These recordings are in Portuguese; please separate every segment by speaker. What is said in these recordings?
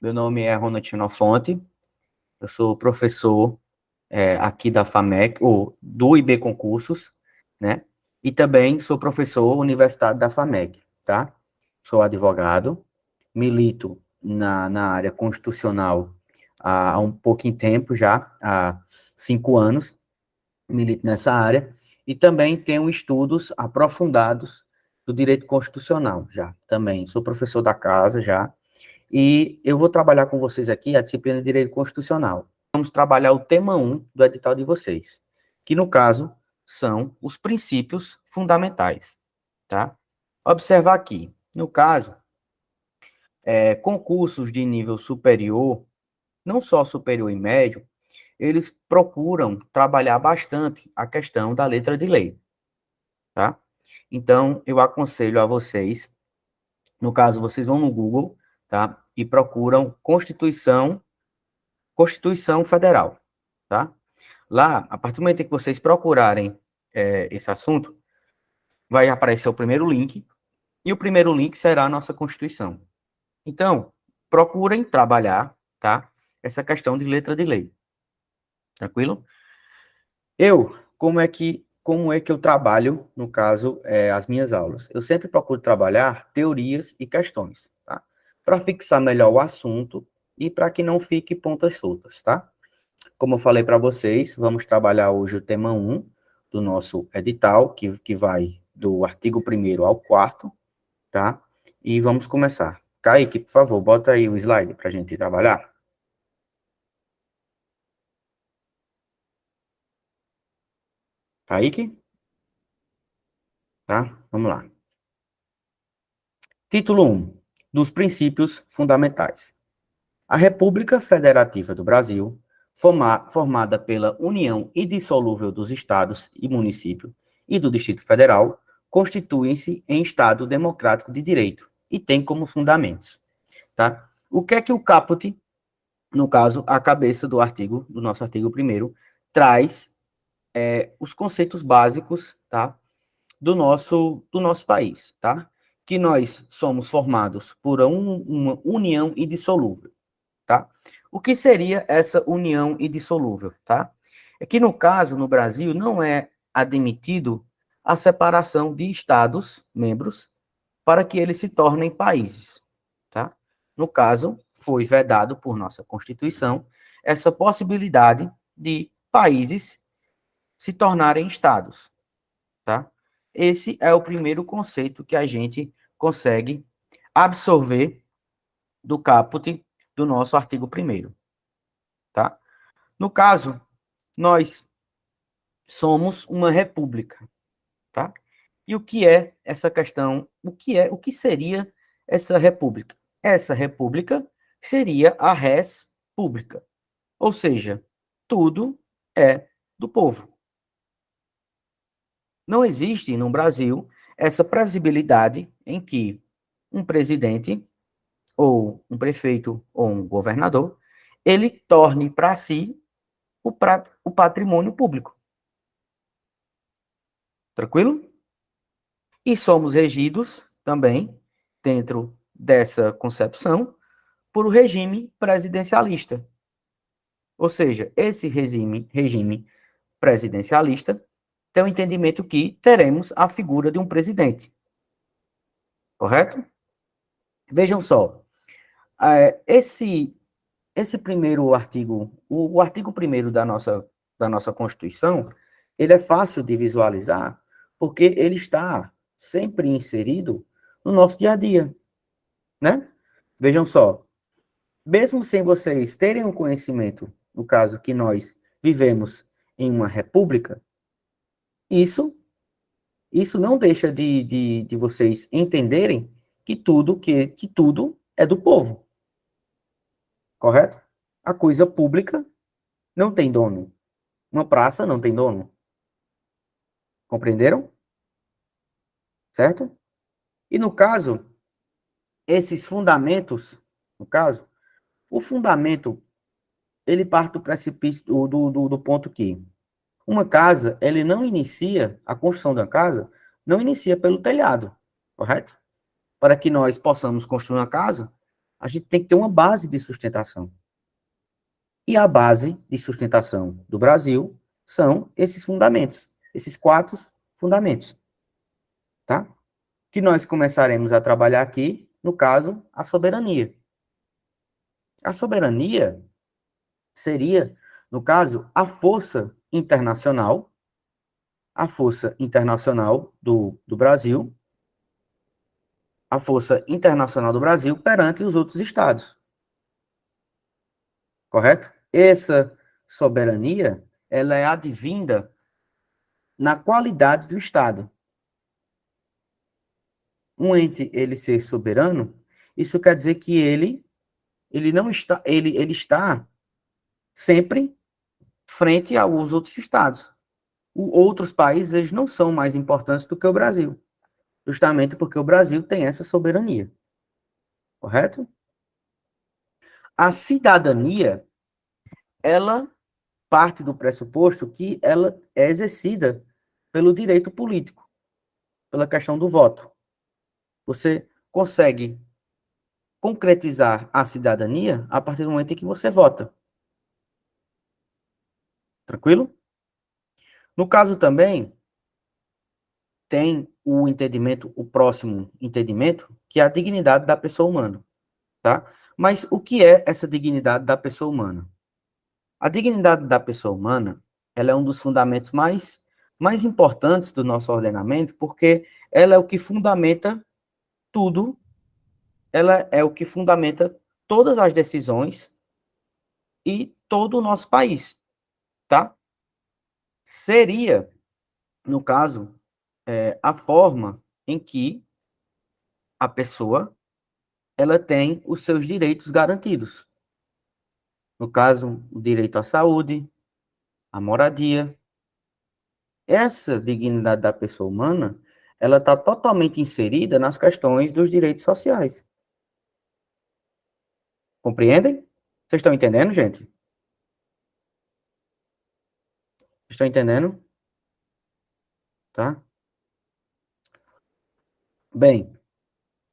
Speaker 1: Meu nome é Ronald Xenofonte, eu sou professor aqui da FAMEC, ou do IB Concursos, né? E também sou professor universitário da FAMEC, tá? Sou advogado, milito na área constitucional há um pouquinho tempo já, há 5 anos, milito nessa área, e também tenho estudos aprofundados do direito constitucional já, também. Sou professor da casa já, e eu vou trabalhar com vocês aqui a disciplina de Direito Constitucional. Vamos trabalhar o tema 1 do edital de vocês, que no caso são os princípios fundamentais, tá? Observar aqui, no caso, concursos de nível superior, não só superior e médio, eles procuram trabalhar bastante a questão da letra de lei, tá? Então, eu aconselho a vocês, no caso, vocês vão no Google, tá? E procuram Constituição Federal, tá? Lá, a partir do momento em que vocês procurarem esse assunto, vai aparecer o primeiro link, e o primeiro link será a nossa Constituição. Então, procurem trabalhar, tá? Essa questão de letra de lei. Tranquilo? Como é que eu trabalho, no caso, as minhas aulas? Eu sempre procuro trabalhar teorias e questões, tá? Para fixar melhor o assunto e para que não fique pontas soltas, tá? Como eu falei para vocês, vamos trabalhar hoje o tema 1 do nosso edital, que vai do artigo 1º ao 4º, tá? E vamos começar. Kaique, por favor, bota aí o slide para a gente trabalhar. Kaique? Tá? Vamos lá. Título 1. Dos princípios fundamentais. A República Federativa do Brasil, formada pela união indissolúvel dos estados e municípios e do Distrito Federal, constituem-se em Estado democrático de direito e tem como fundamentos, tá? O que é que o caput, no caso, a cabeça do nosso artigo 1º, traz os conceitos básicos, tá? Do nosso país, tá? Que nós somos formados por uma união indissolúvel, tá? O que seria essa união indissolúvel, tá? É que, no caso, no Brasil, não é admitido a separação de estados membros para que eles se tornem países, tá? No caso, foi vedado por nossa Constituição essa possibilidade de países se tornarem estados, tá? Esse é o primeiro conceito que a gente consegue absorver do caput do nosso artigo 1º, tá? No caso, nós somos uma república, tá? E o que é essa questão? O que seria essa república? Essa república seria a res pública, ou seja, tudo é do povo. Não existe no Brasil essa previsibilidade em que um presidente ou um prefeito ou um governador ele torne para si o patrimônio público. Tranquilo? E somos regidos também, dentro dessa concepção, por o regime presidencialista. Ou seja, esse regime presidencialista tem o entendimento que teremos a figura de um presidente. Correto? Vejam só, esse primeiro artigo, o artigo 1º da nossa Constituição, ele é fácil de visualizar, porque ele está sempre inserido no nosso dia a dia, né? Vejam só, mesmo sem vocês terem um conhecimento, no caso que nós vivemos em uma república, isso, isso não deixa de vocês entenderem que tudo é do povo, correto? A coisa pública não tem dono. Uma praça não tem dono. Compreenderam? Certo? E no caso, esses fundamentos, no caso, o fundamento, ele parte do precipício, do ponto que uma casa, ele não inicia, a construção da casa, não inicia pelo telhado, correto? Para que nós possamos construir uma casa, a gente tem que ter uma base de sustentação. E a base de sustentação do Brasil são esses fundamentos, esses 4 fundamentos, tá? Que nós começaremos a trabalhar aqui, no caso, a soberania. A soberania seria, no caso, a força internacional do Brasil, a força internacional do Brasil perante os outros estados. Correto? Essa soberania, ela é advinda na qualidade do Estado. Um ente, ele ser soberano, isso quer dizer que ele não está, ele está sempre frente aos outros estados. Outros países, eles não são mais importantes do que o Brasil, justamente porque o Brasil tem essa soberania. Correto? A cidadania, ela parte do pressuposto que ela é exercida pelo direito político, pela questão do voto. Você consegue concretizar a cidadania a partir do momento em que você vota. Tranquilo? No caso também, tem o entendimento, o próximo entendimento, que é a dignidade da pessoa humana, tá? Mas o que é essa dignidade da pessoa humana? A dignidade da pessoa humana, ela é um dos fundamentos mais importantes do nosso ordenamento, porque ela é o que fundamenta tudo, ela é o que fundamenta todas as decisões e todo o nosso país, tá? Seria, no caso, a forma em que a pessoa ela tem os seus direitos garantidos. No caso, o direito à saúde, à moradia. Essa dignidade da pessoa humana, ela está totalmente inserida nas questões dos direitos sociais. Compreendem? Vocês estão entendendo, gente? Estão entendendo? Tá? Bem,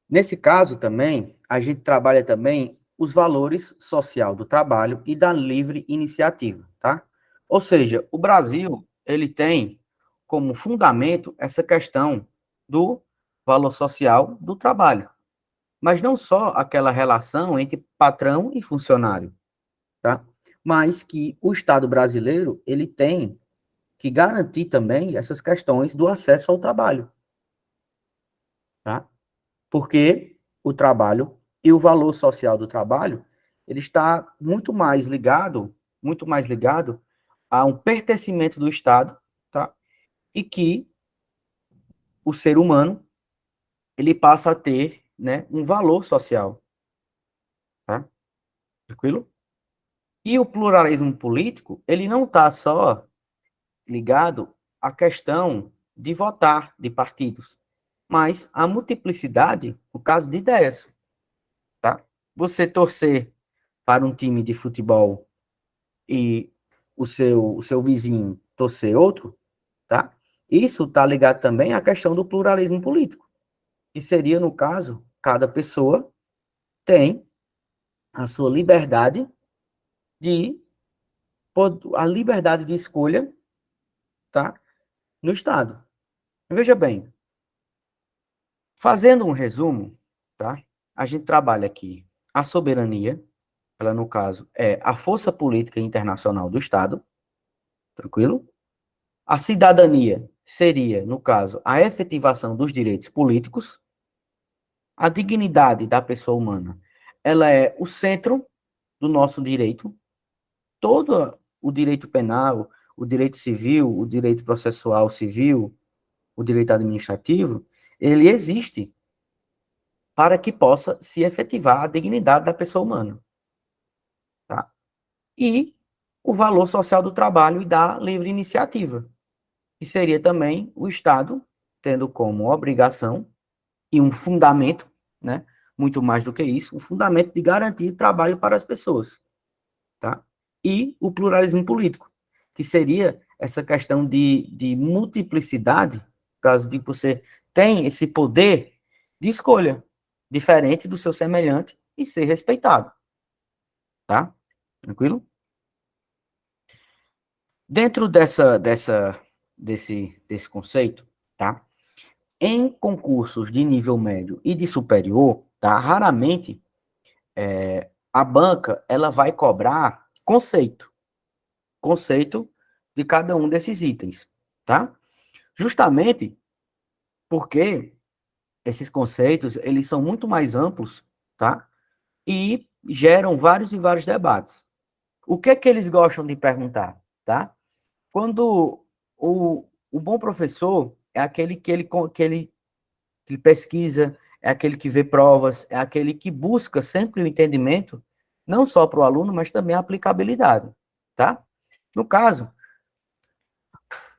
Speaker 1: nesse caso também, a gente trabalha também os valores social do trabalho e da livre iniciativa, tá? Ou seja, o Brasil, ele tem como fundamento essa questão do valor social do trabalho, mas não só aquela relação entre patrão e funcionário, tá? Mas que o Estado brasileiro, ele tem que garantir também essas questões do acesso ao trabalho, tá? Porque o trabalho e o valor social do trabalho, ele está muito mais ligado a um pertencimento do Estado, tá? E que o ser humano, ele passa a ter, né, um valor social, tá? Tranquilo? E o pluralismo político, ele não está só ligado à questão de votar de partidos, mas à multiplicidade, no caso de ideias, tá? Você torcer para um time de futebol e o seu vizinho torcer outro, tá? Isso está ligado também à questão do pluralismo político, que seria, no caso, cada pessoa tem a sua liberdade de a liberdade de escolha, tá? No Estado. Veja bem, fazendo um resumo, tá? A gente trabalha aqui a soberania, ela no caso é a força política internacional do Estado, tranquilo? A cidadania seria, no caso, a efetivação dos direitos políticos. A dignidade da pessoa humana, ela é o centro do nosso direito. Todo o direito penal, o direito civil, o direito processual civil, o direito administrativo, ele existe para que possa se efetivar a dignidade da pessoa humana. Tá? E o valor social do trabalho e da livre iniciativa, que seria também o Estado tendo como obrigação e um fundamento, né, muito mais do que isso, um fundamento de garantir trabalho para as pessoas, tá? E o pluralismo político, que seria essa questão de multiplicidade, caso de você tem esse poder de escolha, diferente do seu semelhante, e ser respeitado, tá? Tranquilo? Dentro desse conceito, tá? Em concursos de nível médio e de superior, tá? Raramente a banca ela vai cobrar conceito de cada um desses itens, tá? Justamente porque esses conceitos, eles são muito mais amplos, tá? E geram vários e vários debates. O que é que eles gostam de perguntar, tá? Quando o bom professor é aquele que pesquisa, é aquele que vê provas, é aquele que busca sempre o entendimento, não só para o aluno, mas também a aplicabilidade, tá? No caso,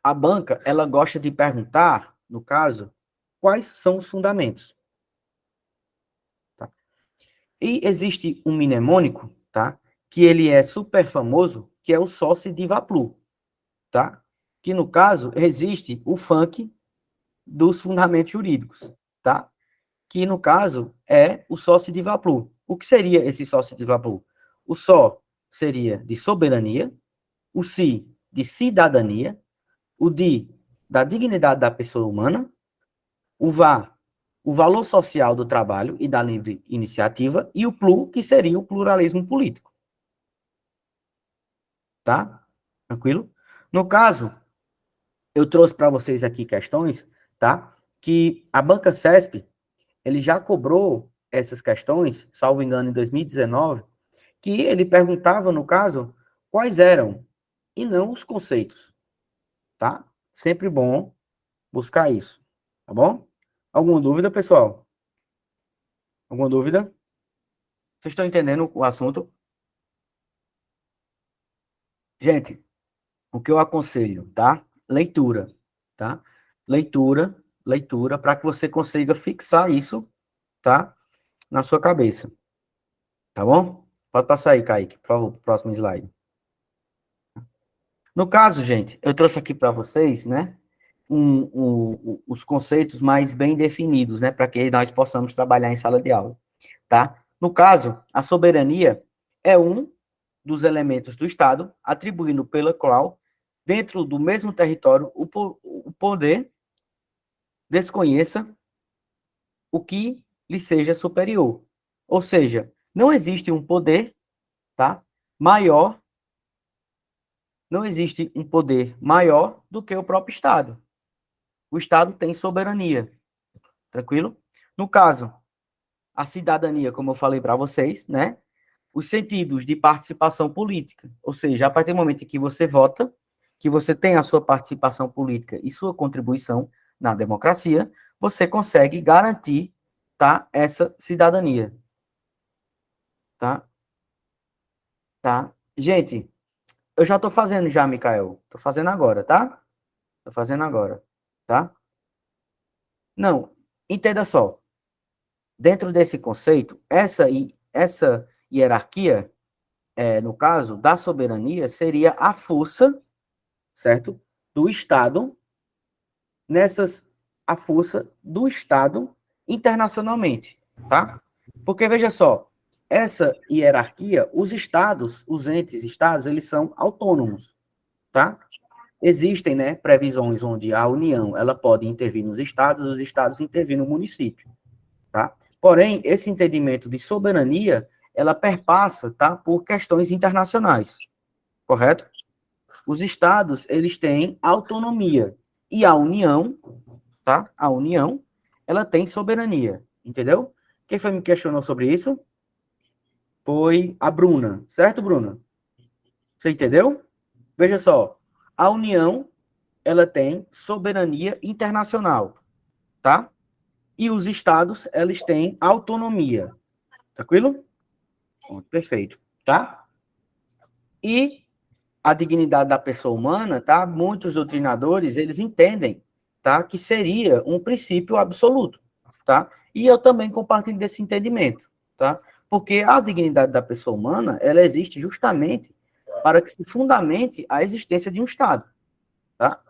Speaker 1: a banca, ela gosta de perguntar, no caso, quais são os fundamentos, tá? E existe um mnemônico, tá? Que ele é super famoso, que é o Sócio de Vaplu, tá? Que, no caso, existe o funk dos fundamentos jurídicos, tá? Que, no caso, é o sócio de Vaplu. O que seria esse sócio de Vaplu? O só seria de soberania, o si de cidadania, o di da dignidade da pessoa humana, o vá, o valor social do trabalho e da livre iniciativa, e o plu, que seria o pluralismo político. Tá? Tranquilo? No caso, eu trouxe para vocês aqui questões, tá? Que a Banca CESP, ele já cobrou essas questões, salvo engano, em 2019, que ele perguntava, no caso, quais eram, e não os conceitos, tá? Sempre bom buscar isso, tá bom? Alguma dúvida, pessoal? Alguma dúvida? Vocês estão entendendo o assunto? Gente, o que eu aconselho, tá? Leitura, tá? Leitura, para que você consiga fixar isso, tá? Na sua cabeça, tá bom? Pode passar aí, Kaique, por favor, pro próximo slide. No caso, gente, eu trouxe aqui para vocês, né, os conceitos mais bem definidos, né, para que nós possamos trabalhar em sala de aula, tá? No caso, a soberania é um dos elementos do Estado, atribuindo pela qual, dentro do mesmo território, o poder desconheça o que lhe seja superior. Ou seja, não existe um poder, tá, maior, não existe um poder maior do que o próprio Estado. O Estado tem soberania, tranquilo? No caso, a cidadania, como eu falei para vocês, né? Os sentidos de participação política, ou seja, a partir do momento em que você vota, que você tem a sua participação política e sua contribuição na democracia, você consegue garantir, tá, essa cidadania, tá? Tá? Gente, eu já estou fazendo já, Mikael. Estou fazendo agora, tá? Estou fazendo agora, tá? Não, entenda só. Dentro desse conceito, essa hierarquia, no caso da soberania, seria a força, certo? Do Estado, nessas, a força do Estado internacionalmente, tá? Porque, veja só, essa hierarquia, os estados, os entes estados, eles são autônomos, tá? Existem, né, previsões onde a União, ela pode intervir nos estados, os estados intervir no município, tá? Porém, esse entendimento de soberania, ela perpassa, tá, por questões internacionais, correto? Os estados, eles têm autonomia e a União, tá? A União, ela tem soberania, entendeu? Quem foi me questionou sobre isso? Foi a Bruna, certo, Bruna? Você entendeu? Veja só, a União, ela tem soberania internacional, tá? E os estados, eles têm autonomia, tranquilo? Perfeito, tá? E a dignidade da pessoa humana, tá? Muitos doutrinadores, eles entendem, tá? Que seria um princípio absoluto, tá? E eu também compartilho desse entendimento, tá? Porque a dignidade da pessoa humana, ela existe justamente para que se fundamente a existência de um Estado, tá?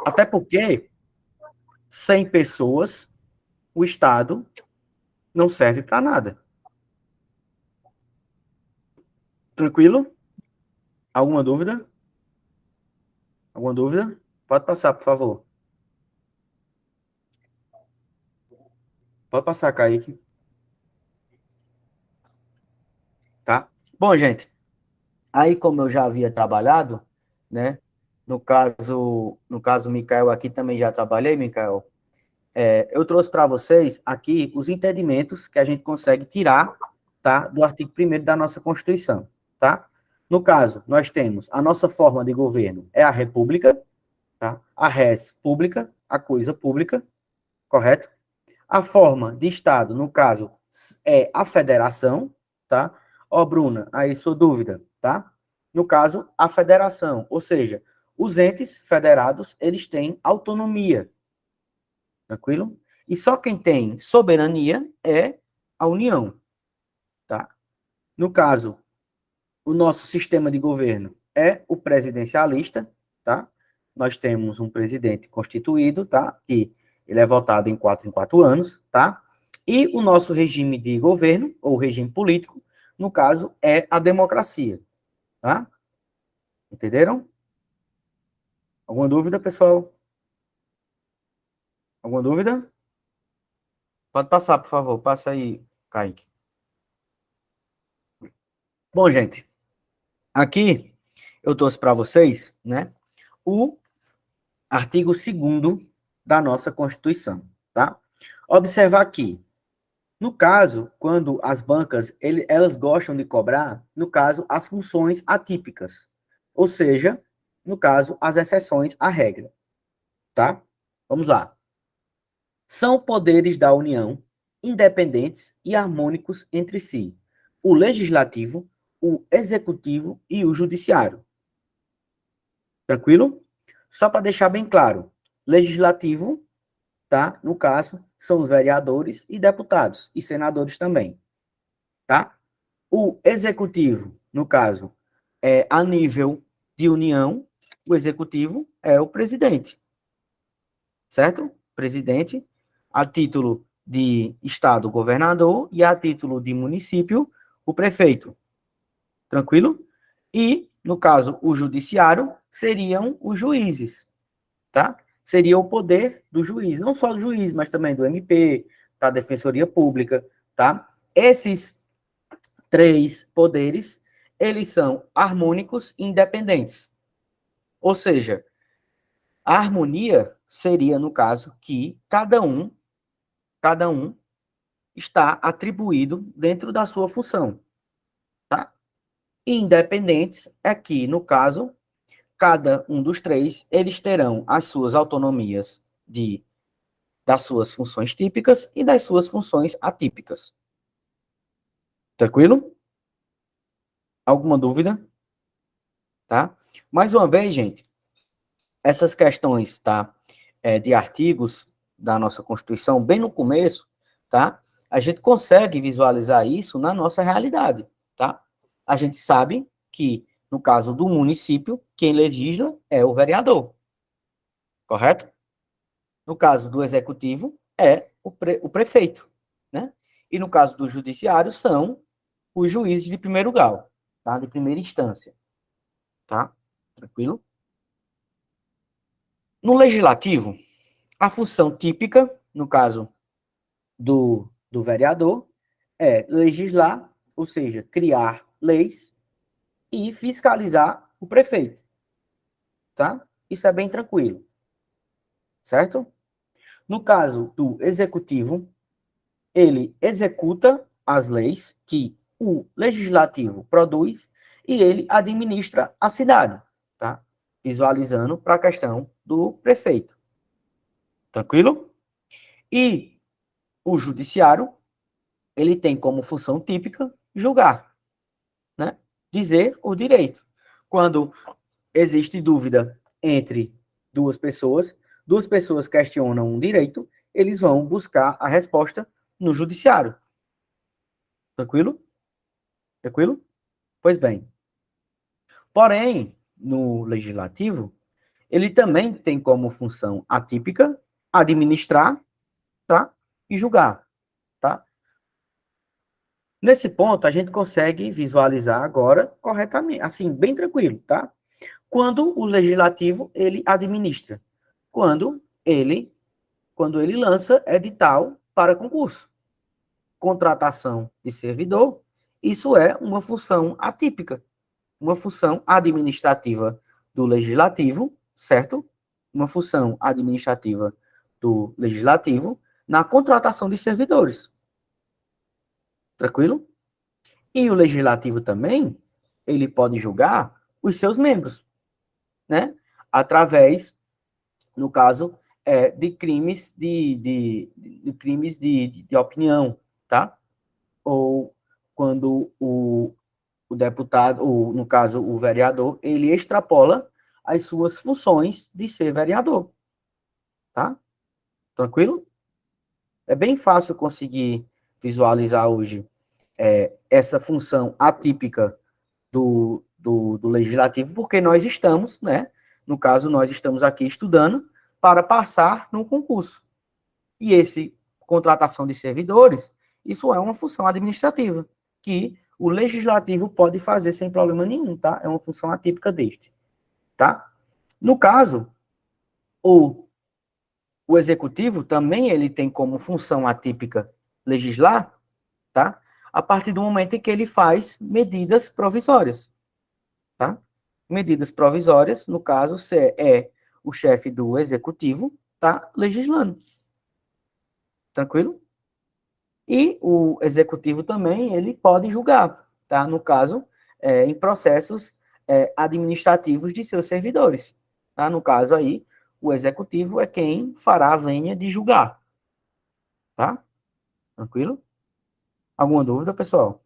Speaker 1: Até porque, sem pessoas, o Estado não serve para nada, Tranquilo? Alguma dúvida? Alguma dúvida? Pode passar, por favor. Pode passar, Kaique. Tá? Bom, gente, aí como eu já havia trabalhado, né? No caso, Mikael aqui também já trabalhei, Mikael. Eu trouxe para vocês aqui os entendimentos que a gente consegue tirar, tá, do artigo 1º da nossa Constituição, tá? No caso, nós temos a nossa forma de governo é a república, tá? A res pública, a coisa pública, correto? A forma de Estado, no caso, é a federação, tá? Ó, Bruna, aí sua dúvida, tá? No caso, a federação, ou seja, os entes federados, eles têm autonomia, tranquilo? E só quem tem soberania é a União, tá? No caso, o nosso sistema de governo é o presidencialista, tá? Nós temos um presidente constituído, tá? Que ele é votado em 4 anos, tá? E o nosso regime de governo, ou regime político, no caso, é a democracia, tá? Entenderam? Alguma dúvida, pessoal? Alguma dúvida? Pode passar, por favor. Passa aí, Kaique. Bom, gente, aqui eu trouxe para vocês, né, o artigo 2º da nossa Constituição, tá? Observar aqui, no caso, quando as bancas, elas gostam de cobrar, no caso, as funções atípicas, ou seja, no caso, as exceções à regra, tá? Vamos lá. São poderes da União, independentes e harmônicos entre si, o legislativo, o executivo e o judiciário. Tranquilo? Só para deixar bem claro, legislativo, tá? No caso, são os vereadores e deputados, e senadores também, tá? O executivo, no caso, é a nível de União, o executivo é o presidente, certo? Presidente, a título de estado, o governador, e a título de município, o prefeito. Tranquilo? E, no caso, o judiciário seriam os juízes, tá? Seria o poder do juiz, não só do juiz, mas também do MP, da Defensoria Pública, tá? Esses 3 poderes, eles são harmônicos e independentes. Ou seja, a harmonia seria, no caso, que cada um está atribuído dentro da sua função, tá? E independentes é que, no caso, cada um dos 3, eles terão as suas autonomias das suas funções típicas e das suas funções atípicas. Tranquilo? Alguma dúvida? Tá? Mais uma vez, gente, essas questões, tá, de artigos da nossa Constituição, bem no começo, tá, a gente consegue visualizar isso na nossa realidade, tá? A gente sabe que, no caso do município, quem legisla é o vereador, correto? No caso do executivo, é o prefeito, né? E no caso do judiciário, são os juízes de primeiro grau, tá? De primeira instância, tá? Tranquilo? No legislativo, a função típica, no caso do vereador, é legislar, ou seja, criar leis e fiscalizar o prefeito, tá? Isso é bem tranquilo, certo? No caso do executivo, ele executa as leis que o legislativo produz e ele administra a cidade, tá? Visualizando para a questão do prefeito. Tranquilo? E o judiciário, ele tem como função típica julgar, né? Dizer o direito. Quando existe dúvida entre duas pessoas questionam um direito, eles vão buscar a resposta no judiciário. Tranquilo? Tranquilo? Pois bem. Porém, no legislativo, ele também tem como função atípica administrar, tá? E julgar, tá? Nesse ponto, a gente consegue visualizar agora corretamente, assim, bem tranquilo, tá? Quando o legislativo, ele administra. Quando ele, quando ele lança edital para concurso. Contratação de servidor, isso é uma função atípica, uma função administrativa do legislativo, certo? Uma função administrativa do legislativo na contratação de servidores. Tranquilo? E o legislativo também, ele pode julgar os seus membros, né? Através, no caso, de crimes de crimes de opinião, tá? Ou quando o deputado, ou, no caso, o vereador, ele extrapola as suas funções de ser vereador, tá? Tranquilo? É bem fácil conseguir visualizar hoje essa função atípica do legislativo, porque nós estamos, né? No caso, nós estamos aqui estudando para passar no concurso. E esse contratação de servidores, isso é uma função administrativa, que o legislativo pode fazer sem problema nenhum, tá? É uma função atípica deste, tá? No caso, o, o executivo também ele tem como função atípica legislar, tá? A partir do momento em que ele faz medidas provisórias, tá? Medidas provisórias, no caso, é o chefe do executivo, tá legislando. Tranquilo? E o executivo também, ele pode julgar, tá? No caso, em processos administrativos de seus servidores, tá? No caso aí, o executivo é quem fará a vênia de julgar, tá? Tranquilo? Alguma dúvida, pessoal?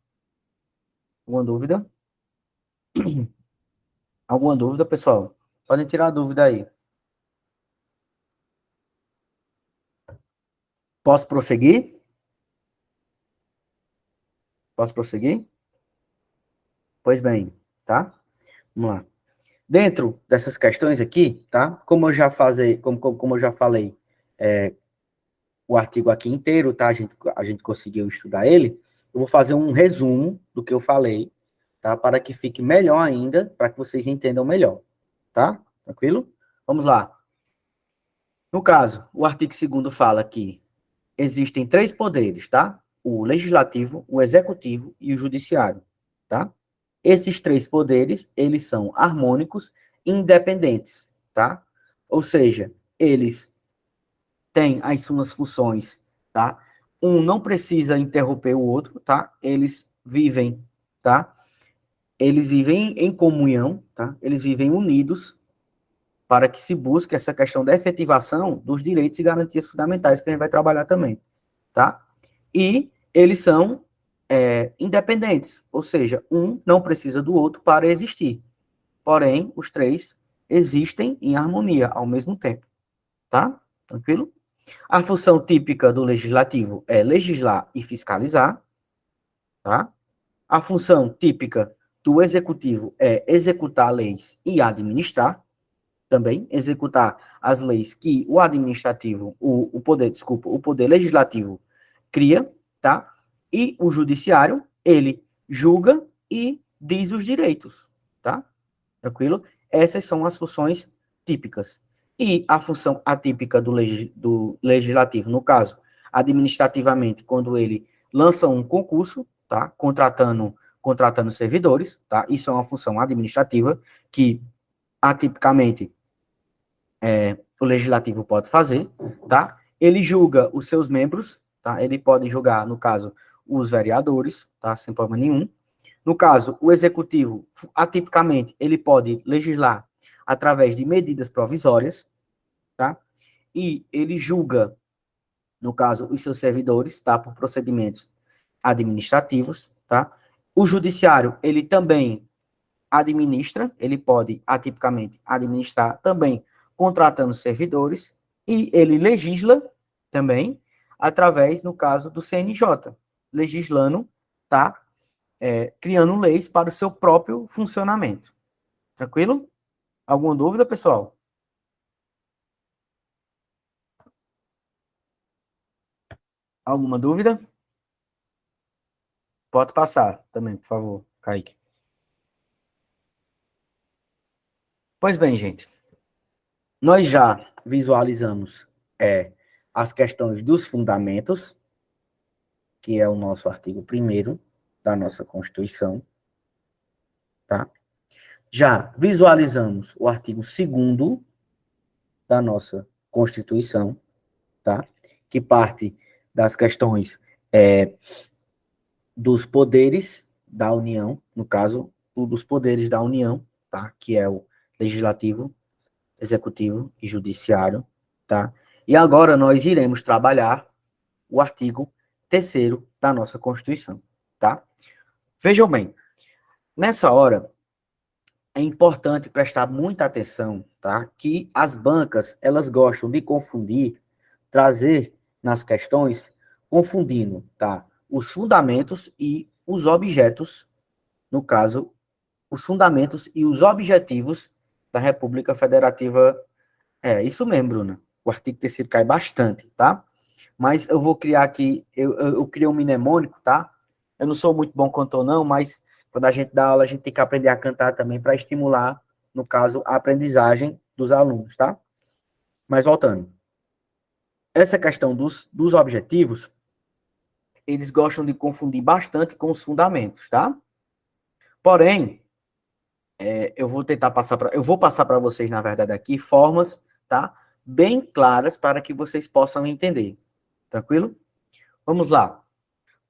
Speaker 1: Alguma dúvida? Alguma dúvida, pessoal? Podem tirar a dúvida aí. Posso prosseguir? Posso prosseguir? Pois bem, tá? Vamos lá. Dentro dessas questões aqui, tá? Como eu já falei, o artigo aqui inteiro, tá? A gente conseguiu estudar ele. Eu vou fazer um resumo do que eu falei, tá? Para que fique melhor ainda, para que vocês entendam melhor, tá? Tranquilo? Vamos lá. No caso, o artigo 2º fala que existem 3 poderes, tá? O legislativo, o executivo e o judiciário, tá? Esses 3 poderes, eles são harmônicos e independentes, tá? Ou seja, eles têm as suas funções, tá? Um não precisa interromper o outro, tá? Eles vivem, tá? Eles vivem em comunhão, tá? Eles vivem unidos para que se busque essa questão da efetivação dos direitos e garantias fundamentais que a gente vai trabalhar também, tá? E eles são independentes, ou seja, um não precisa do outro para existir. Porém, os 3 existem em harmonia ao mesmo tempo, tá? Tranquilo? A função típica do legislativo é legislar e fiscalizar, tá? A função típica do executivo é executar leis e administrar, também executar as leis que o administrativo, o poder legislativo cria, tá? E o judiciário, ele julga e diz os direitos, tá? Tranquilo? Essas são as funções típicas. E a função atípica do legislativo, no caso, administrativamente, quando ele lança um concurso, tá? Contratando servidores, tá? Isso é uma função administrativa que, atipicamente, o legislativo pode fazer, tá? Ele julga os seus membros, tá? Ele pode julgar, no caso, os vereadores, tá? Sem problema nenhum. No caso, o executivo, atipicamente, ele pode legislar através de medidas provisórias, tá? E ele julga, no caso, os seus servidores, tá? Por procedimentos administrativos, tá? O judiciário, ele também administra, ele pode, atipicamente, administrar também contratando servidores, e ele legisla também através, no caso, do CNJ, legislando, tá? Criando leis para o seu próprio funcionamento. Tranquilo? Alguma dúvida, pessoal? Alguma dúvida? Pode passar também, por favor, Kaique. Pois bem, gente, nós já visualizamos as questões dos fundamentos, que é o nosso artigo 1º da nossa Constituição, tá? Já visualizamos o artigo 2º da nossa Constituição, tá? Que parte das questões dos poderes da União, no caso, dos poderes da União, tá? Que é o legislativo, executivo e judiciário, tá? E agora nós iremos trabalhar o artigo 3º da nossa Constituição, tá? Vejam bem, nessa hora é importante prestar muita atenção, tá? Que as bancas, elas gostam de confundir, trazer nas questões, confundindo, tá? Os fundamentos e os objetos, no caso, os fundamentos e os objetivos da República Federativa. É, isso mesmo, Bruna. O artigo 3º cai bastante, tá? Mas eu vou criar aqui, eu criei um mnemônico, tá? Eu não sou muito bom cantor, não, mas quando a gente dá aula, a gente tem que aprender a cantar também para estimular, no caso, a aprendizagem dos alunos, tá? Mas voltando. Essa questão dos objetivos, eles gostam de confundir bastante com os fundamentos, tá? Porém, eu vou passar para vocês, na verdade, aqui, formas, tá? Bem claras para que vocês possam entender. Tranquilo? Vamos lá.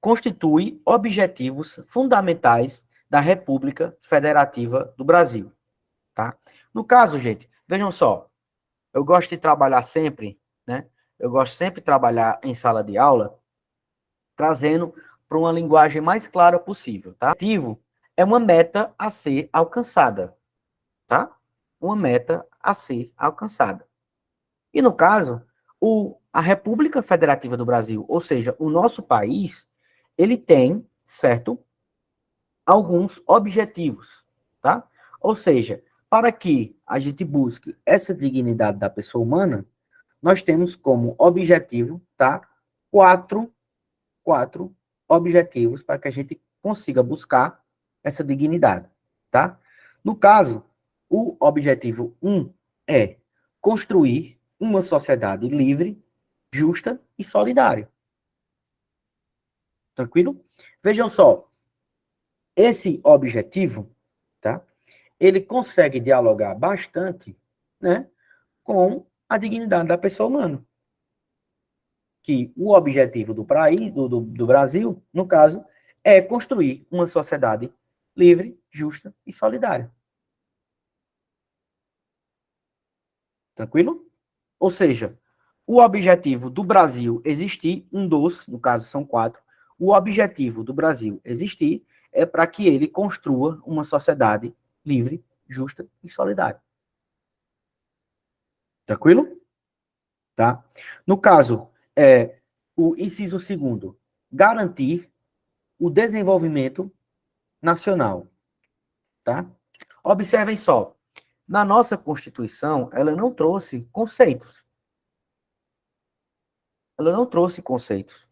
Speaker 1: Constitui objetivos fundamentais da República Federativa do Brasil, tá? No caso, gente, vejam só, eu gosto de trabalhar sempre, né? Eu gosto sempre de trabalhar em sala de aula, trazendo para uma linguagem mais clara possível, tá? O objetivo é uma meta a ser alcançada, tá? Uma meta a ser alcançada. E no caso, a República Federativa do Brasil, ou seja, o nosso país, ele tem, certo, alguns objetivos, tá? Ou seja, para que a gente busque essa dignidade da pessoa humana, nós temos como objetivo, tá? Quatro objetivos para que a gente consiga buscar essa dignidade, tá? No caso, o objetivo 1 é construir uma sociedade livre, justa e solidária. Tranquilo? Vejam só, esse objetivo, tá? Ele consegue dialogar bastante, né, com a dignidade da pessoa humana. Que o objetivo do país, do Brasil, no caso, é construir uma sociedade livre, justa e solidária. Tranquilo? Ou seja, o objetivo do Brasil existir, no caso são 4, o objetivo do Brasil existir é para que ele construa uma sociedade livre, justa e solidária. Tranquilo? Tá? No caso, o inciso 2º, garantir o desenvolvimento nacional. Tá? Observem só, na nossa Constituição, ela não trouxe conceitos. Ela não trouxe conceitos.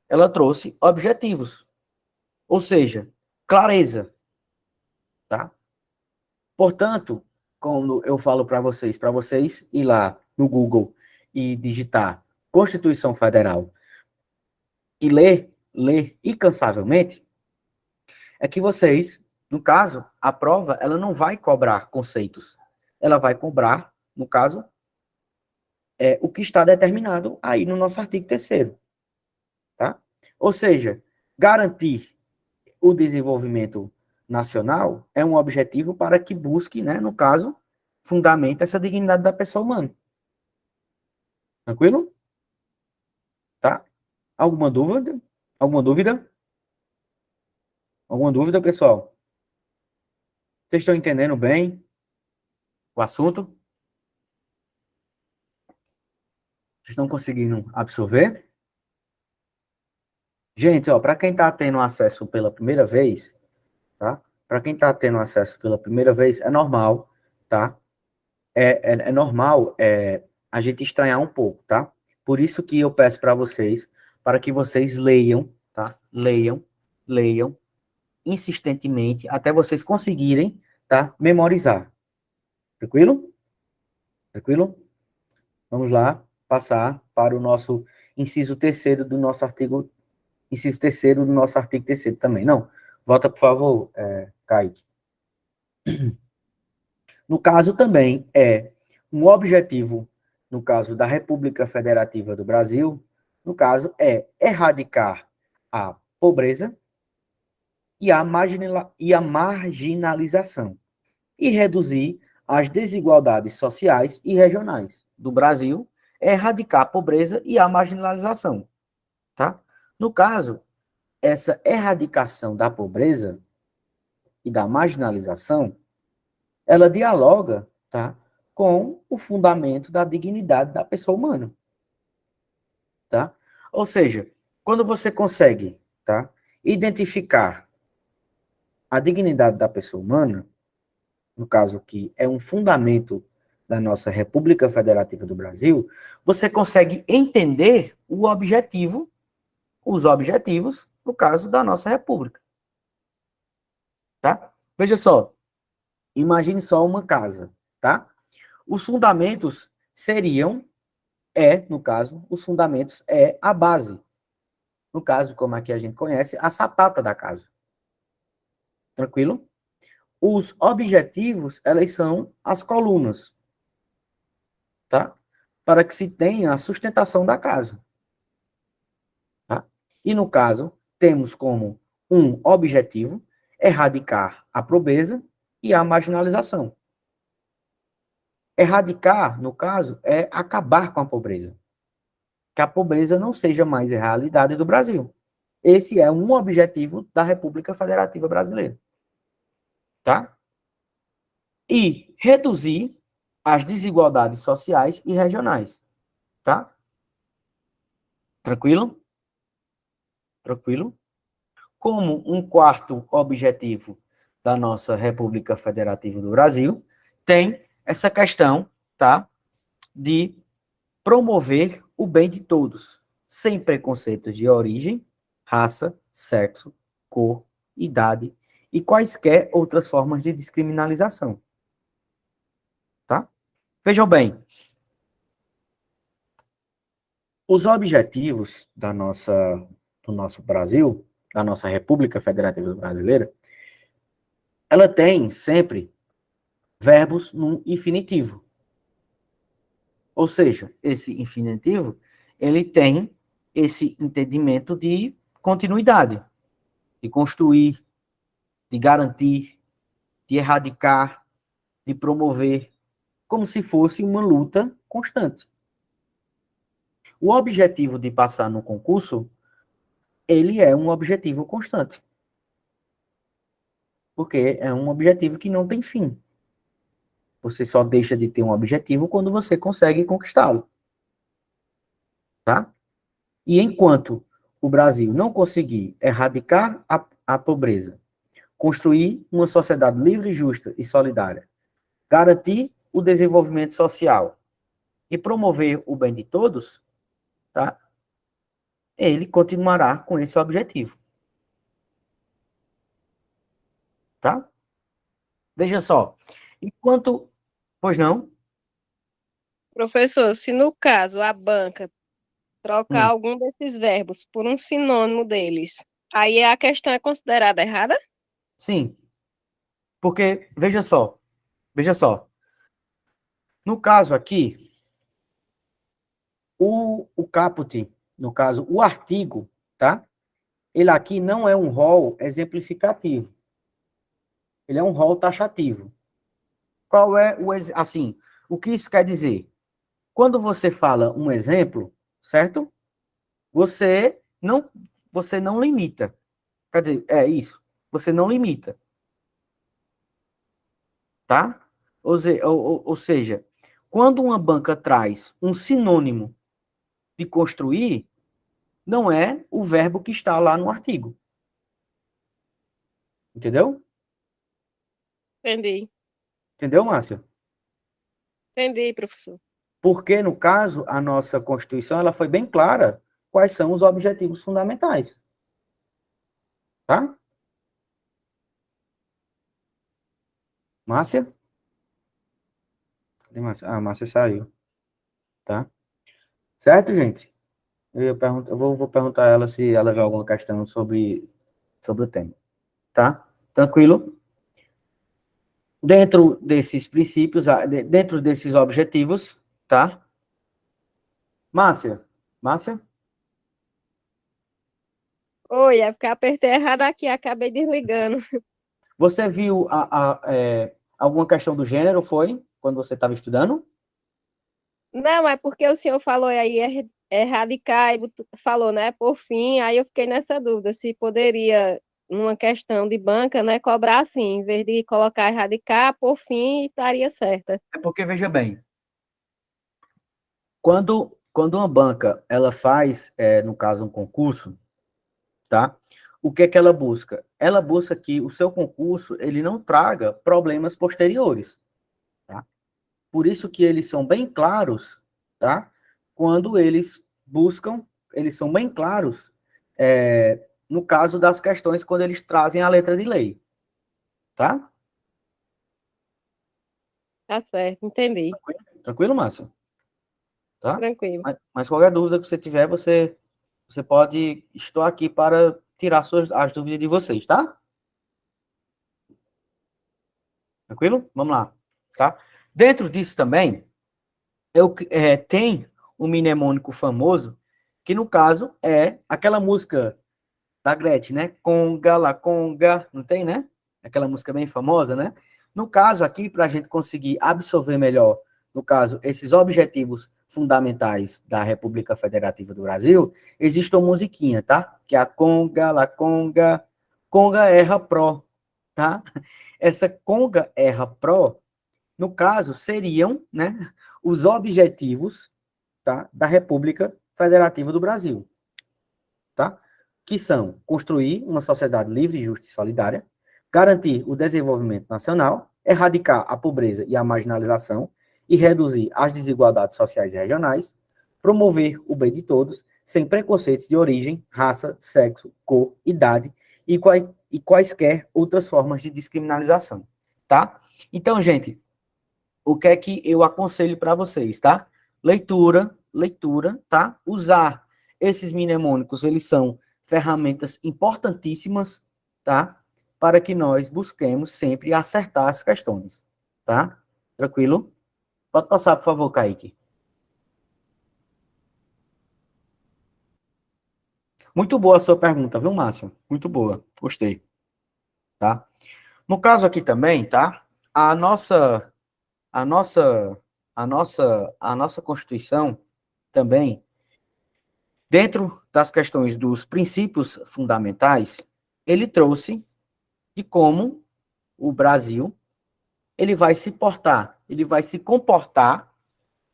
Speaker 1: Ela trouxe objetivos. Ou seja, clareza. Tá? Portanto, quando eu falo para vocês ir lá no Google e digitar Constituição Federal e ler incansavelmente, é que vocês, no caso, a prova, ela não vai cobrar conceitos. Ela vai cobrar, no caso, o que está determinado aí no nosso artigo 3º. Tá? Ou seja, garantir o desenvolvimento nacional é um objetivo para que busque, né, no caso, fundamenta essa dignidade da pessoa humana. Tranquilo? Tá? Alguma dúvida? Alguma dúvida? Alguma dúvida, pessoal? Vocês estão entendendo bem o assunto? Vocês estão conseguindo absorver? Gente, ó, para quem está tendo acesso pela primeira vez, tá? Para quem está tendo acesso pela primeira vez, é normal, tá? É normal a gente estranhar um pouco, tá? Por isso que eu peço para vocês, para que vocês leiam, tá? Leiam leiam insistentemente até vocês conseguirem, tá, memorizar. Tranquilo? Tranquilo? Vamos lá, passar para o nosso inciso terceiro do nosso artigo, inciso terceiro do nosso artigo terceiro também. Não, volta, por favor, Kaique. No caso também é um objetivo, no caso da República Federativa do Brasil, no caso é erradicar a pobreza e a marginalização e reduzir as desigualdades sociais e regionais do Brasil, é erradicar a pobreza e a marginalização, tá? No caso, essa erradicação da pobreza e da marginalização, ela dialoga, tá, com o fundamento da dignidade da pessoa humana, tá? Ou seja, quando você consegue, tá, identificar a dignidade da pessoa humana, no caso que é um fundamento da nossa República Federativa do Brasil, você consegue entender o objetivo, os objetivos, no caso da nossa República, tá? Veja só, imagine só uma casa, tá? Os fundamentos seriam, no caso, os fundamentos é a base. No caso, como aqui a gente conhece, a sapata da casa. Tranquilo? Os objetivos, elas são as colunas, tá? Para que se tenha a sustentação da casa. Tá? E no caso, temos como um objetivo erradicar a pobreza e a marginalização. Erradicar, no caso, é acabar com a pobreza. Que a pobreza não seja mais a realidade do Brasil. Esse é um objetivo da República Federativa Brasileira. Tá? E reduzir as desigualdades sociais e regionais. Tá? Tranquilo? Tranquilo? Como um quarto objetivo da nossa República Federativa do Brasil, tem essa questão, tá, de promover o bem de todos, sem preconceitos de origem, raça, sexo, cor, idade e quaisquer outras formas de descriminalização. Tá? Vejam bem, os objetivos do nosso Brasil, da nossa República Federativa Brasileira, ela tem sempre verbos no infinitivo. Ou seja, esse infinitivo, ele tem esse entendimento de continuidade, de construir, de garantir, de erradicar, de promover, como se fosse uma luta constante. O objetivo de passar no concurso, ele é um objetivo constante. Porque é um objetivo que não tem fim. Você só deixa de ter um objetivo quando você consegue conquistá-lo. Tá? E enquanto o Brasil não conseguir erradicar a pobreza, construir uma sociedade livre, justa e solidária, garantir o desenvolvimento social e promover o bem de todos, tá? Ele continuará com esse objetivo. Tá? Veja só. Enquanto... Pois não?
Speaker 2: Professor, se no caso a banca trocar
Speaker 1: Hum,
Speaker 2: algum desses verbos por um sinônimo deles, aí a questão é considerada errada?
Speaker 1: sim. Porque, veja só. No caso aqui, o caput, no caso, o artigo, tá? Ele aqui não é um rol exemplificativo. Ele é um rol taxativo. Qual é assim, o que isso quer dizer? Quando você fala um exemplo, certo? Você não você não limita. Quer dizer, é isso. Você não limita, tá? Ou seja, quando uma banca traz um sinônimo de construir, não é o verbo que está lá no artigo. Entendeu?
Speaker 2: Entendi.
Speaker 1: Entendeu, Márcia?
Speaker 2: Entendi, professor.
Speaker 1: Porque, no caso, a nossa Constituição ela foi bem clara quais são os objetivos fundamentais. tá? Márcia? Cadê Márcia? Ah, Márcia saiu, tá? Certo, gente? Eu vou perguntar a ela se ela vê alguma questão sobre o tema, tá? Tranquilo? Dentro desses princípios, dentro desses objetivos, tá? Márcia? Márcia?
Speaker 2: Oi, é porque eu apertei errado aqui, acabei desligando.
Speaker 1: Você viu alguma questão do gênero, foi? Quando você estava estudando?
Speaker 2: Não, é porque o senhor falou aí, erradicar, e falou, né, por fim, aí eu fiquei nessa dúvida, se poderia, numa questão de banca, né, cobrar assim, em vez de colocar erradicar, por fim, estaria certa.
Speaker 1: É porque, veja bem, quando uma banca, ela faz, no caso, um concurso, tá? O que é que ela busca? Ela busca que o seu concurso, ele não traga problemas posteriores, tá? Por isso que eles são bem claros, tá? Quando eles buscam, eles são bem claros, no caso das questões, quando eles trazem a letra de lei, tá?
Speaker 2: Tá certo, entendi.
Speaker 1: Tranquilo, Márcio? Tá?
Speaker 2: Tranquilo.
Speaker 1: Mas qualquer dúvida que você tiver, você pode, estou aqui para tirar as dúvidas de vocês, tá? Tranquilo? Vamos lá, tá? Dentro disso também, tem um mnemônico famoso, que no caso é aquela música da Gretchen, né? Conga, la conga, não tem, né? Aquela música bem famosa, né? No caso aqui, para a gente conseguir absorver melhor, no caso, esses objetivos fundamentais da República Federativa do Brasil, existe uma musiquinha, tá? Que é a conga, la conga, conga erra pro, tá? Essa conga erra pro, no caso, seriam, né, os objetivos, tá, da República Federativa do Brasil, tá? Que são construir uma sociedade livre, justa e solidária, garantir o desenvolvimento nacional, erradicar a pobreza e a marginalização e reduzir as desigualdades sociais e regionais, promover o bem de todos, sem preconceitos de origem, raça, sexo, cor, idade e quaisquer outras formas de descriminalização, tá? Então, gente, o que é que eu aconselho para vocês, tá? Leitura, tá? Usar esses mnemônicos, eles são ferramentas importantíssimas, tá? Para que nós busquemos sempre acertar as questões, tá? Tranquilo? Pode passar, por favor, Kaique. Muito boa a sua pergunta, viu, Márcio? Muito boa, gostei, tá? No caso aqui também, tá? A nossa, a nossa, a nossa Constituição também, dentro das questões dos princípios fundamentais, ele trouxe de como o Brasil ele vai se portar, ele vai se comportar,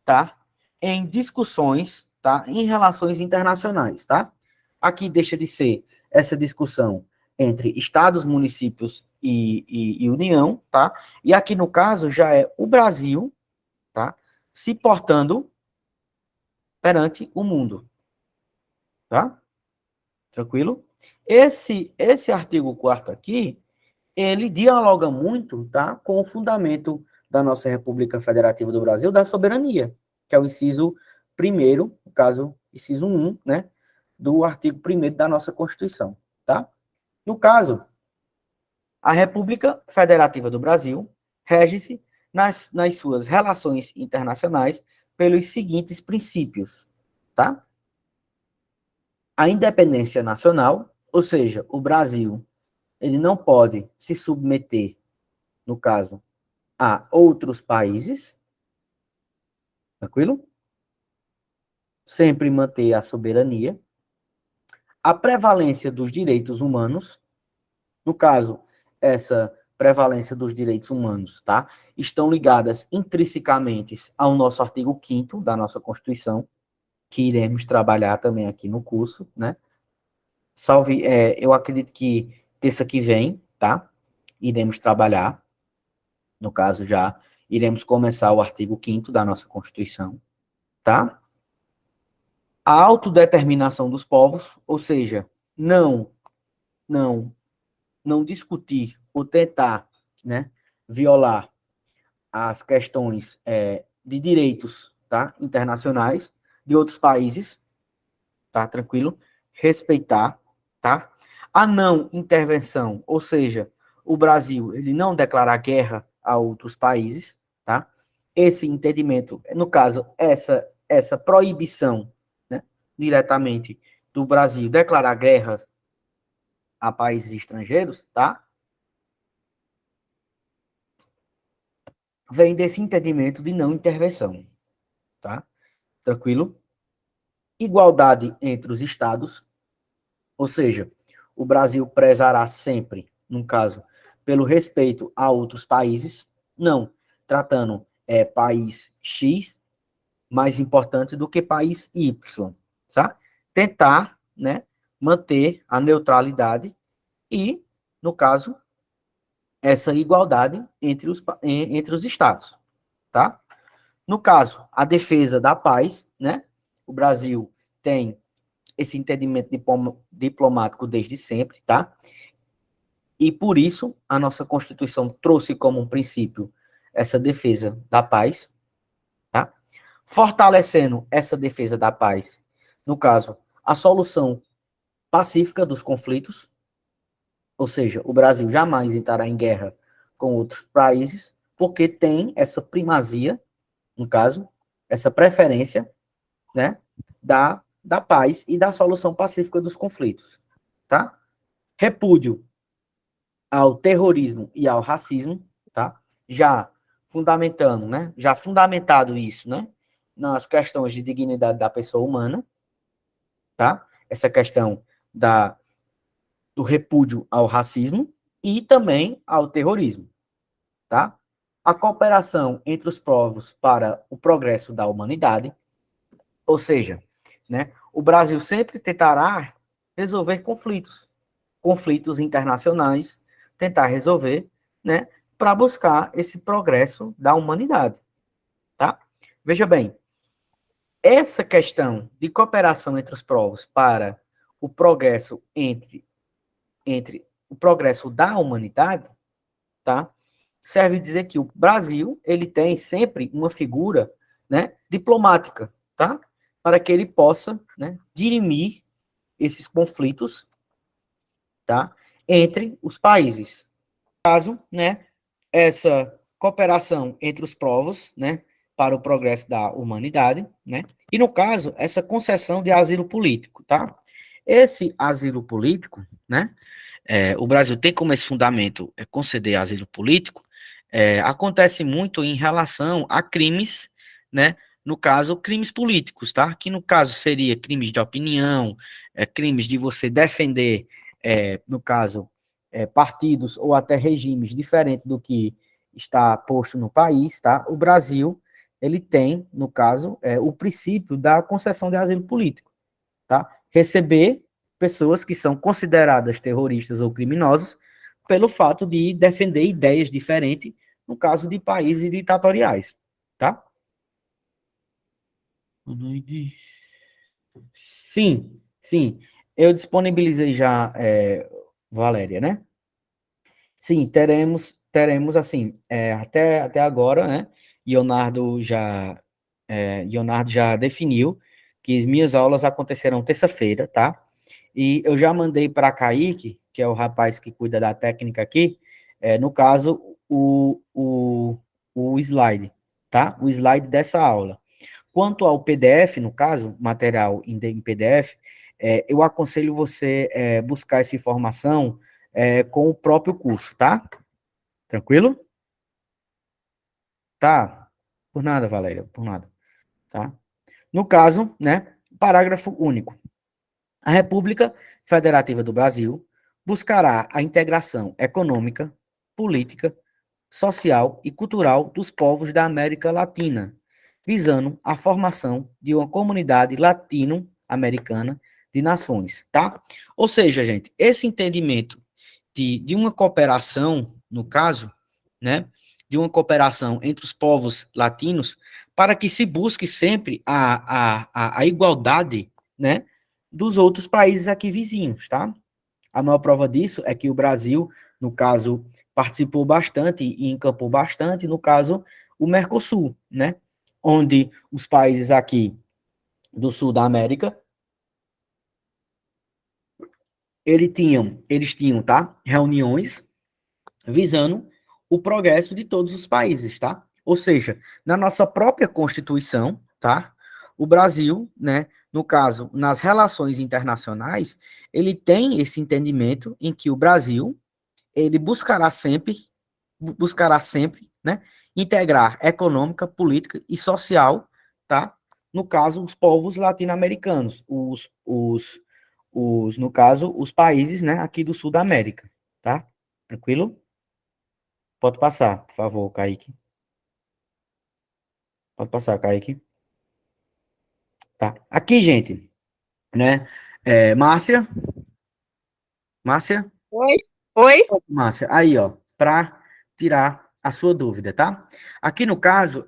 Speaker 1: tá? Em discussões, tá? Em relações internacionais, tá? Aqui deixa de ser essa discussão entre estados, municípios e União, tá? E aqui no caso já é o Brasil, tá? Se portando perante o mundo, tá? Tranquilo? Esse artigo 4º aqui, ele dialoga muito, tá, com o fundamento da nossa República Federativa do Brasil, da soberania, que é o inciso primeiro, no caso, inciso 1, né, do artigo 1º da nossa Constituição, tá? No caso, a República Federativa do Brasil rege-se nas suas relações internacionais pelos seguintes princípios, tá? A independência nacional, ou seja, o Brasil, ele não pode se submeter, no caso, a outros países, tranquilo? Sempre manter a soberania. A prevalência dos direitos humanos, no caso, essa prevalência dos direitos humanos, tá? Estão ligadas intrinsecamente ao nosso artigo 5º da nossa Constituição, que iremos trabalhar também aqui no curso, né? Eu acredito que terça que vem, tá? Iremos trabalhar, no caso já, iremos começar o artigo 5º da nossa Constituição, tá? A autodeterminação dos povos, ou seja, não não discutir ou tentar, né, violar as questões de direitos, tá, internacionais de outros países, tá, tranquilo? Respeitar, tá? A não intervenção, ou seja, o Brasil, ele não declarar guerra a outros países, tá? Esse entendimento, no caso, essa proibição, né, diretamente do Brasil declarar guerra a países estrangeiros, tá? Vem desse entendimento de não intervenção, tá? Tranquilo? Igualdade entre os estados, ou seja, o Brasil prezará sempre, no caso, pelo respeito a outros países, não tratando país X mais importante do que país Y, tá? Tentar, né, manter a neutralidade e, no caso, essa igualdade entre os estados, tá? No caso, a defesa da paz, né? O Brasil tem esse entendimento diplomático desde sempre, tá? E por isso a nossa Constituição trouxe como um princípio essa defesa da paz, tá? Fortalecendo essa defesa da paz, no caso, a solução pacífica dos conflitos, ou seja, o Brasil jamais entrará em guerra com outros países, porque tem essa primazia, no caso, essa preferência, né, da paz e da solução pacífica dos conflitos, tá? Repúdio ao terrorismo e ao racismo, tá? Já fundamentando, né? Já fundamentado isso, né? Nas questões de dignidade da pessoa humana, tá? Essa questão do repúdio ao racismo e também ao terrorismo, tá? A cooperação entre os povos para o progresso da humanidade, ou seja, né? O Brasil sempre tentará resolver conflitos internacionais, tentar resolver, né, para buscar esse progresso da humanidade, tá? Veja bem, essa questão de cooperação entre os povos para o progresso entre o progresso da humanidade, tá? Serve dizer que o Brasil, ele tem sempre uma figura, né, diplomática, tá? Para que ele possa, né, dirimir esses conflitos, tá? Entre os países. Caso, né, essa cooperação entre os povos, né, para o progresso da humanidade, né, e no caso, essa concessão de asilo político, tá? Esse asilo político, né, o Brasil tem como esse fundamento conceder asilo político, acontece muito em relação a crimes, né, no caso, crimes políticos, tá? Que no caso seria crimes de opinião, crimes de você defender, no caso, partidos ou até regimes diferentes do que está posto no país, tá? O Brasil, ele tem, no caso, o princípio da concessão de asilo político, tá? Receber pessoas que são consideradas terroristas ou criminosas pelo fato de defender ideias diferentes, no caso de países ditatoriais, tá? Sim, sim. Eu disponibilizei já, Valéria, né? Sim, teremos assim, até agora, né? Leonardo já definiu que as minhas aulas acontecerão terça-feira, tá? E eu já mandei para Kaique, que é o rapaz que cuida da técnica aqui, no caso, o slide, tá? O slide dessa aula. Quanto ao PDF, no caso, material em PDF, eu aconselho você buscar essa informação com o próprio curso, tá? Tranquilo? Tá. Por nada, Valéria, por nada, tá? No caso, né, parágrafo único. A República Federativa do Brasil buscará a integração econômica, política, social e cultural dos povos da América Latina, visando a formação de uma comunidade latino-americana de nações, tá? Ou seja, gente, esse entendimento de uma cooperação, no caso, né, de uma cooperação entre os povos latinos, para que se busque sempre a igualdade, né, dos outros países aqui vizinhos, tá? A maior prova disso é que o Brasil, no caso, participou bastante e encampou bastante, no caso, o Mercosul, né? Onde os países aqui do sul da América, eles tinham, tá? Reuniões visando o progresso de todos os países, tá? Ou seja, na nossa própria Constituição, tá? O Brasil, né, no caso, nas relações internacionais, ele tem esse entendimento em que o Brasil, ele buscará sempre, né, integrar econômica, política e social, tá? No caso, os povos latino-americanos, no caso, os países, né, aqui do sul da América, tá? Tranquilo? Pode passar, por favor, Kaique. Pode passar, Kaique. Tá. Aqui, gente, né? Márcia, Márcia,
Speaker 2: Oi? Oi?
Speaker 1: Márcia, aí, ó, para tirar a sua dúvida, tá? Aqui no caso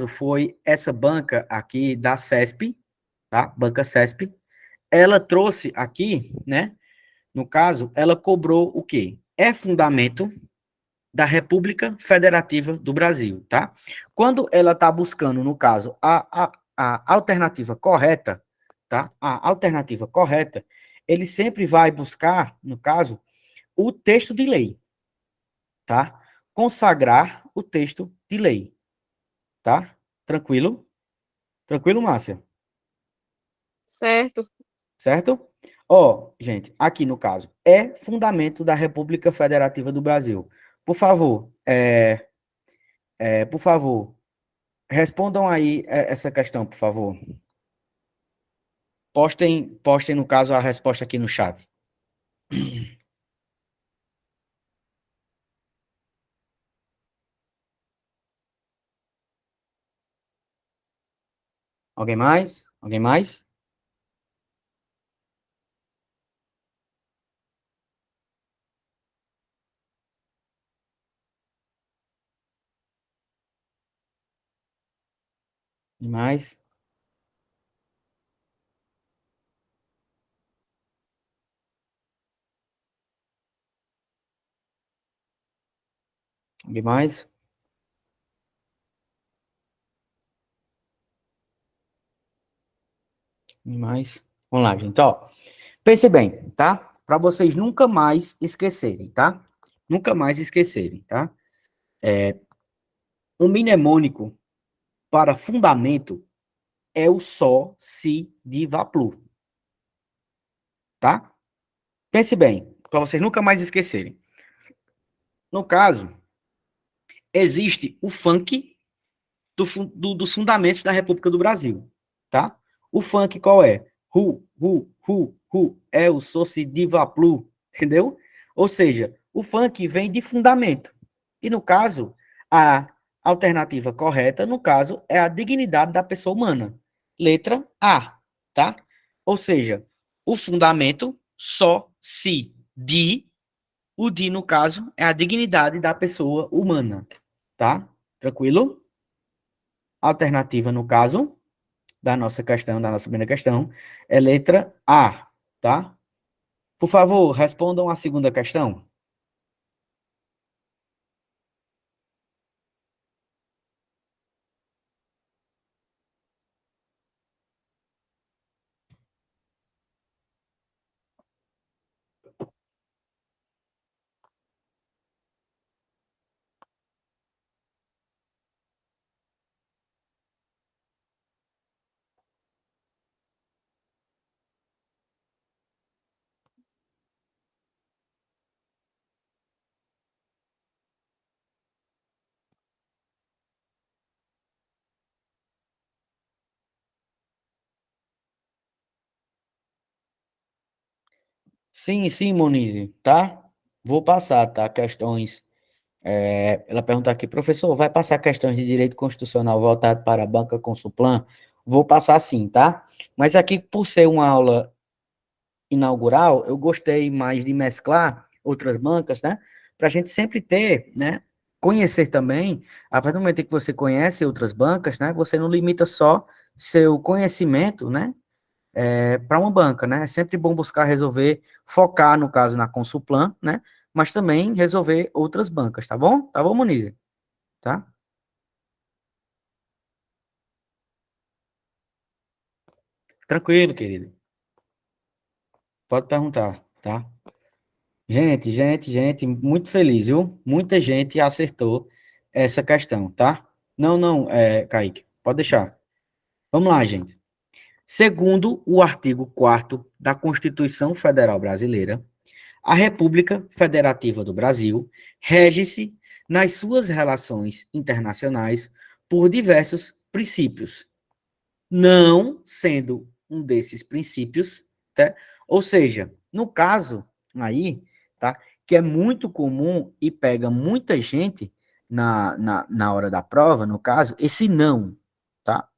Speaker 1: foi essa banca aqui da CESP, tá? Banca CESP. Ela trouxe aqui, né? No caso, ela cobrou o quê? É fundamento da República Federativa do Brasil, tá? Quando ela está buscando, no caso, a alternativa correta, tá? A alternativa correta, ele sempre vai buscar, no caso, o texto de lei, tá? Consagrar o texto de lei, tá? Tranquilo? Tranquilo, Márcia?
Speaker 2: Certo.
Speaker 1: Certo? Ó, gente, aqui no caso, é fundamento da República Federativa do Brasil. Por favor, por favor, respondam aí essa questão, por favor. Postem, no caso, a resposta aqui no chat. Alguém mais? Alguém mais? Alguém mais? Alguém mais? Alguém mais? Vamos lá, gente, ó. Pense bem, tá? Para vocês nunca mais esquecerem, tá? Nunca mais esquecerem, tá? O mnemônico para fundamento é o Só, Si, Di, Va, Plu, tá? Pense bem, para vocês nunca mais esquecerem. No caso, existe o funk dos fundamentos da República do Brasil, tá? O funk qual é? É o Soci Diva Plu, entendeu? Ou seja, o funk vem de fundamento. E no caso, a alternativa correta, no caso, é a dignidade da pessoa humana. Letra A, tá? Ou seja, o fundamento só se di, o di, no caso, é a dignidade da pessoa humana, tá? Tranquilo? Alternativa, no caso, da nossa primeira questão, é letra A, tá? Por favor, respondam a segunda questão. Sim, sim, Monize, tá? Vou passar, tá? Questões. Ela pergunta aqui, professor, vai passar questões de direito constitucional voltado para a banca Consulplan? Vou passar sim, tá? Mas aqui, por ser uma aula inaugural, eu gostei mais de mesclar outras bancas, né? Para a gente sempre ter, né? Conhecer também, a partir do momento em que você conhece outras bancas, né? Você não limita só seu conhecimento, né? para uma banca, né? É sempre bom buscar resolver, focar, no caso, na Consulplan, né? Mas também resolver outras bancas, tá bom? Tá bom, Monize? Tá? Tranquilo, querido. Pode perguntar, tá? Gente, muito feliz, viu? Muita gente acertou essa questão, tá? Não, não, Kaique, pode deixar. Vamos lá, gente. Segundo o artigo 4º da Constituição Federal Brasileira, a República Federativa do Brasil rege-se nas suas relações internacionais por diversos princípios, não sendo um desses princípios, tá? Ou seja, no caso aí, tá? Que é muito comum e pega muita gente na hora da prova, no caso, esse não, tá?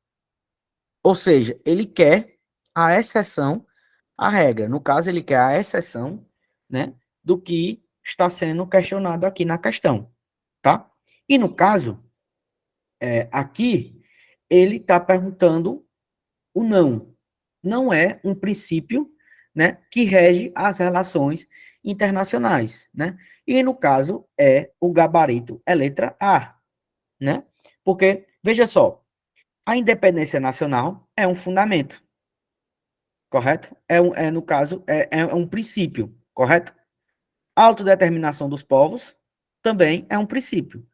Speaker 1: Ou seja, ele quer a exceção à regra. No caso, ele quer a exceção, né, do que está sendo questionado aqui na questão, tá? E no caso, aqui, ele está perguntando o não. Não é um princípio, né, que rege as relações internacionais, né? E no caso é o gabarito, é letra A, né? Porque veja só, a independência nacional é um fundamento, correto? No caso, é um princípio, correto? A autodeterminação dos povos também é um princípio.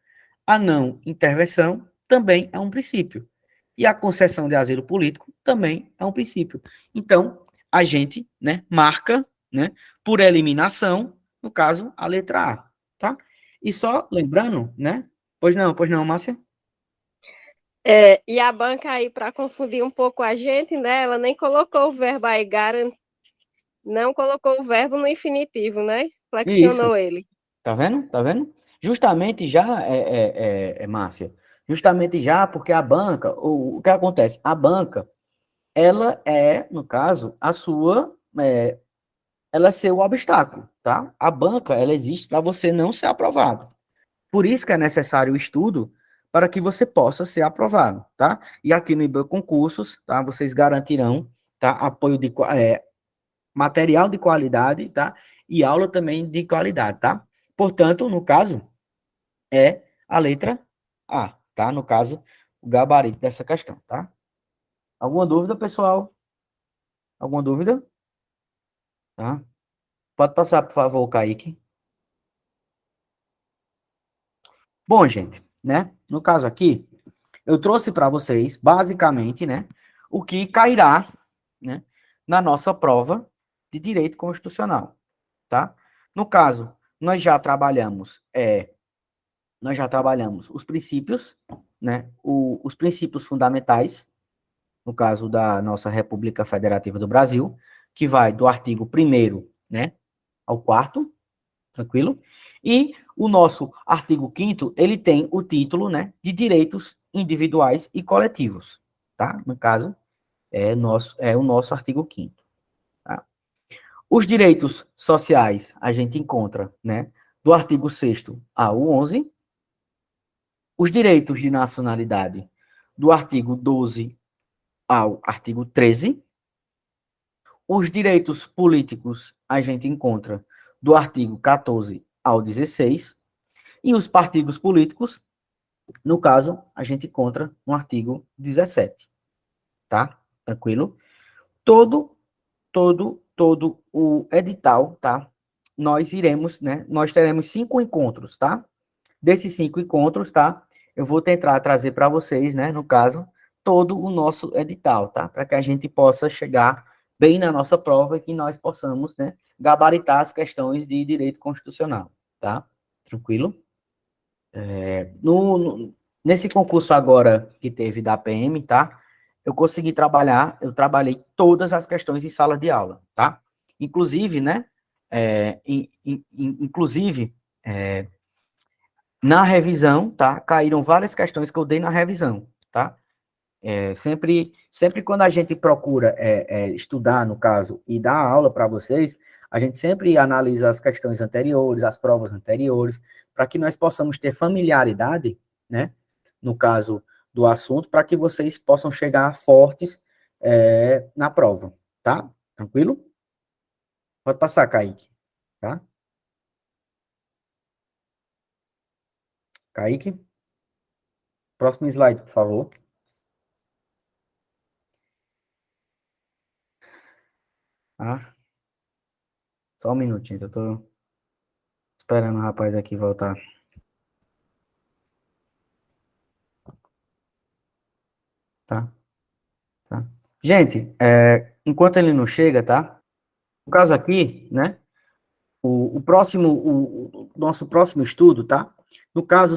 Speaker 1: A não intervenção também é um princípio. E a concessão de asilo político também é um princípio. Então, a gente, né, marca, né, por eliminação, no caso, a letra A, tá? E só lembrando, né? Pois não, Márcia?
Speaker 2: E a banca aí, para confundir um pouco a gente, né? Ela nem colocou o verbo aí, não colocou o verbo no infinitivo, né?
Speaker 1: Isso.
Speaker 2: Flexionou ele.
Speaker 1: Tá vendo? Tá vendo? Justamente já, Márcia, justamente já porque a banca, o que acontece? A banca, ela é, no caso, ela é seu obstáculo, tá? A banca, ela existe para você não ser aprovado. Por isso que é necessário o estudo para que você possa ser aprovado, tá? E aqui no IBAN Concursos, tá? Vocês garantirão, tá? Apoio material de qualidade, tá? E aula também de qualidade, tá? Portanto, no caso, é a letra A, tá? No caso, o gabarito dessa questão, tá? Alguma dúvida, pessoal? Alguma dúvida? Tá? Pode passar, por favor, Kaique. Bom, gente, né? No caso aqui, eu trouxe para vocês, basicamente, né, o que cairá, né, na nossa prova de direito constitucional, tá? No caso, nós já trabalhamos os princípios, né, os princípios fundamentais, no caso da nossa República Federativa do Brasil, que vai do artigo 1º, né, ao 4º, tranquilo? E o nosso artigo 5º, ele tem o título, né, de direitos individuais e coletivos, tá? No caso, é o nosso artigo 5º, tá? Os direitos sociais a gente encontra, né, do artigo 6º ao 11º, os direitos de nacionalidade do artigo 12 ao artigo 13. Os direitos políticos a gente encontra do artigo 14 ao 16, e os partidos políticos, no caso, a gente encontra no artigo 17, tá? Tranquilo? Todo, todo o edital, tá? Nós iremos, né? Nós teremos 5 encontros, tá? Desses 5 encontros, tá? Eu vou tentar trazer para vocês, né? No caso, todo o nosso edital, tá? Para que a gente possa chegar bem na nossa prova e que nós possamos, né? Gabaritar as questões de direito constitucional, tá? Tranquilo? Nesse concurso agora que teve da PM, tá? Eu trabalhei todas as questões em sala de aula, tá? Inclusive, né? Inclusive, na revisão, tá? Caíram várias questões que eu dei na revisão, tá? Sempre quando a gente procura estudar, no caso, e dar aula para vocês, a gente sempre analisa as questões anteriores, as provas anteriores, para que nós possamos ter familiaridade, né, no caso do assunto, para que vocês possam chegar fortes na prova, tá? Tranquilo? Pode passar, Kaique, tá? Kaique, próximo slide, por favor. Tá? Só um minutinho, eu tô esperando o rapaz aqui voltar. Tá? Tá? Gente, enquanto ele não chega, tá? No caso aqui, né? O nosso próximo estudo, tá? No caso,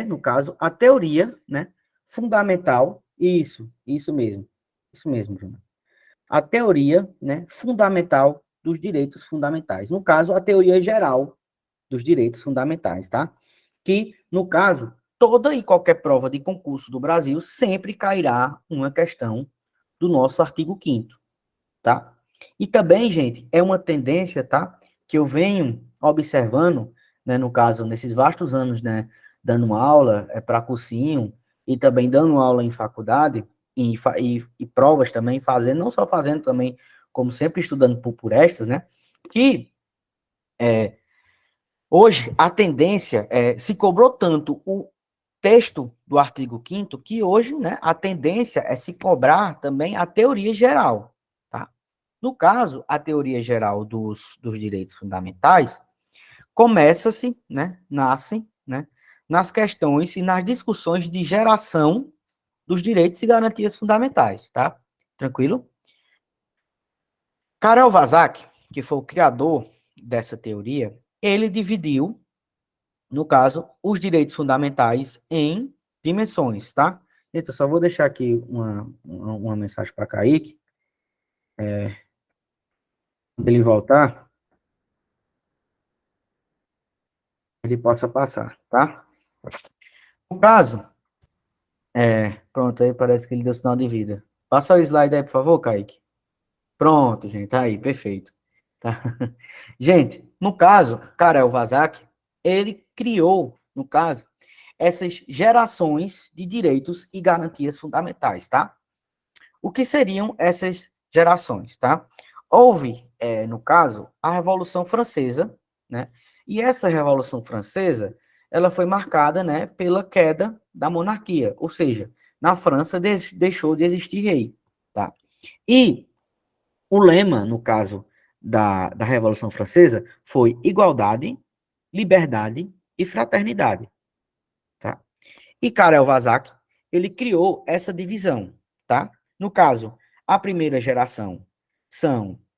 Speaker 1: no caso, a teoria, né? Fundamental, isso mesmo, Júnior. A teoria, né? Fundamental dos direitos fundamentais. No caso, a teoria geral dos direitos fundamentais, tá? Que, no caso, toda e qualquer prova de concurso do Brasil sempre cairá uma questão do nosso artigo 5º, tá? E também, gente, é uma tendência, tá? Que eu venho observando, né, no caso, nesses vastos anos, né, dando aula para cursinho e também dando aula em faculdade e provas também, fazendo, não só fazendo também, como sempre estudando por estas, né? Que hoje a tendência se cobrou tanto o texto do artigo 5º que hoje, né, a tendência é se cobrar também a teoria geral, tá? No caso, a teoria geral dos direitos fundamentais começa-se, né, nasce, né, nas questões e nas discussões de geração dos direitos e garantias fundamentais, tá? Tranquilo? Karel Vazak, que foi o criador dessa teoria, ele dividiu, no caso, os direitos fundamentais em dimensões, tá? Então, só vou deixar aqui uma mensagem para Kaique, quando ele voltar, ele possa passar, tá? No caso, pronto, aí parece que ele deu sinal de vida. Passa o slide aí, por favor, Kaique. Pronto, gente, tá aí, perfeito. Tá? Gente, no caso, Karel Vazak, ele criou, no caso, essas gerações de direitos e garantias fundamentais, tá? O que seriam essas gerações, tá? Houve, no caso, a Revolução Francesa, né? E essa Revolução Francesa, ela foi marcada, né, pela queda da monarquia, ou seja, na França deixou de existir rei, tá? E o lema, no caso da Revolução Francesa, foi igualdade, liberdade e fraternidade, tá? E Karel Vazak, ele criou essa divisão, tá? No caso, a primeira geração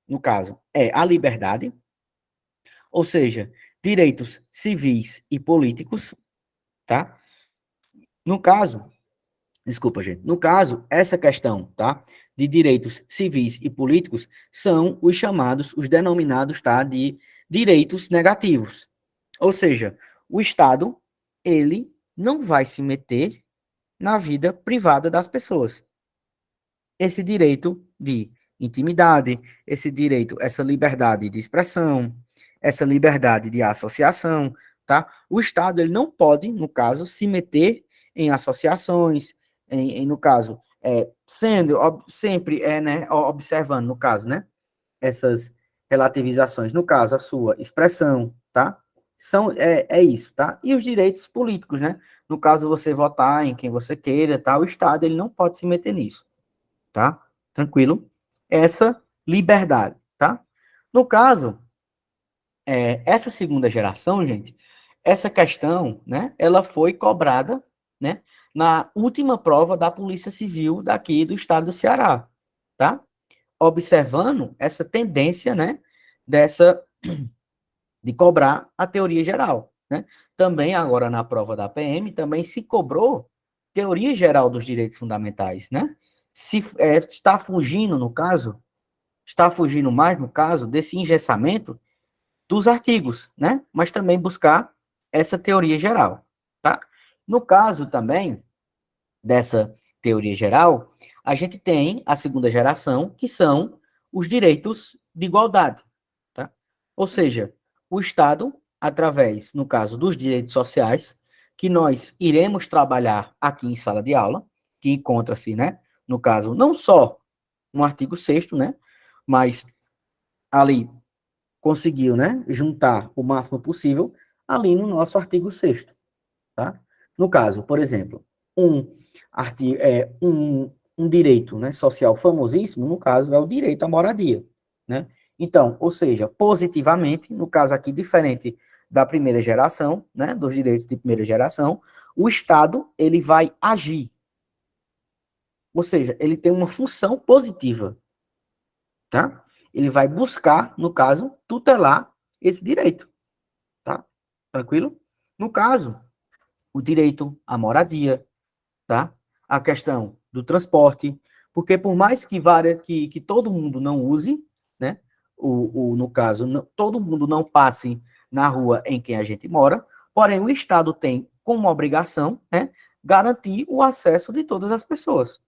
Speaker 1: no caso, a liberdade, ou seja, direitos civis e políticos, tá? No caso, desculpa, gente, no caso, essa questão, tá? De direitos civis e políticos são os denominados, tá? De direitos negativos. Ou seja, o Estado, ele não vai se meter na vida privada das pessoas. Esse direito de intimidade, esse direito, essa liberdade de expressão, essa liberdade de associação, tá? O Estado, ele não pode, no caso, se meter em associações, no caso, sempre, né, observando, no caso, né, essas relativizações, no caso, a sua expressão, tá? É isso, tá? E os direitos políticos, né? No caso, você votar em quem você queira, tá? O Estado, ele não pode se meter nisso, tá? Tranquilo? Essa liberdade, tá? No caso, essa segunda geração, gente, essa questão, né, ela foi cobrada, né, na última prova da Polícia Civil daqui do estado do Ceará, tá? Observando essa tendência, né, dessa de cobrar a teoria geral, né? Também agora na prova da PM também se cobrou teoria geral dos direitos fundamentais, né? Se está fugindo no caso, está fugindo mais no caso desse engessamento dos artigos, né? Mas também buscar essa teoria geral, tá? No caso também dessa teoria geral, a gente tem a segunda geração, que são os direitos de igualdade, tá? Ou seja, o Estado, através, no caso dos direitos sociais, que nós iremos trabalhar aqui em sala de aula, que encontra-se, né, no caso, não só no artigo 6º, né? Mas ali conseguiu, né, juntar o máximo possível ali no nosso artigo 6º, tá? No caso, por exemplo, um direito, né, social famosíssimo, no caso, é o direito à moradia, né? Então, ou seja, positivamente, no caso aqui, diferente da primeira geração, né, dos direitos de primeira geração, o Estado, ele vai agir, ou seja, ele tem uma função positiva, tá? Ele vai buscar, no caso, tutelar esse direito, tá? Tranquilo? No caso, o direito à moradia, tá? A questão do transporte, porque por mais que todo mundo não use, né? No caso, todo mundo não passe na rua em que a gente mora, porém o Estado tem como obrigação, né, garantir o acesso de todas as pessoas,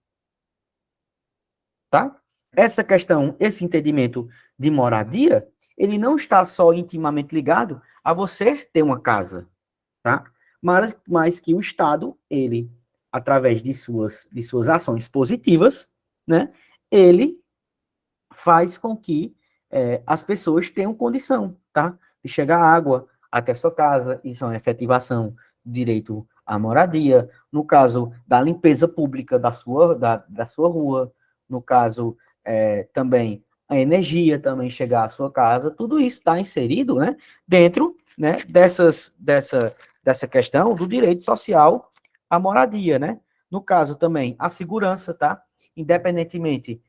Speaker 1: tá? Essa questão, esse entendimento de moradia, ele não está só intimamente ligado a você ter uma casa, tá? Mas que o Estado, ele, através de suas ações positivas, né, ele faz com que as pessoas tenham condição, tá? De chegar água até sua casa, isso é uma efetivação do direito à moradia, no caso da limpeza pública da sua rua, no caso também a energia também chegar à sua casa, tudo isso está inserido, né, dentro, né, dessa questão do direito social à moradia, né? No caso também a segurança, tá? Independentemente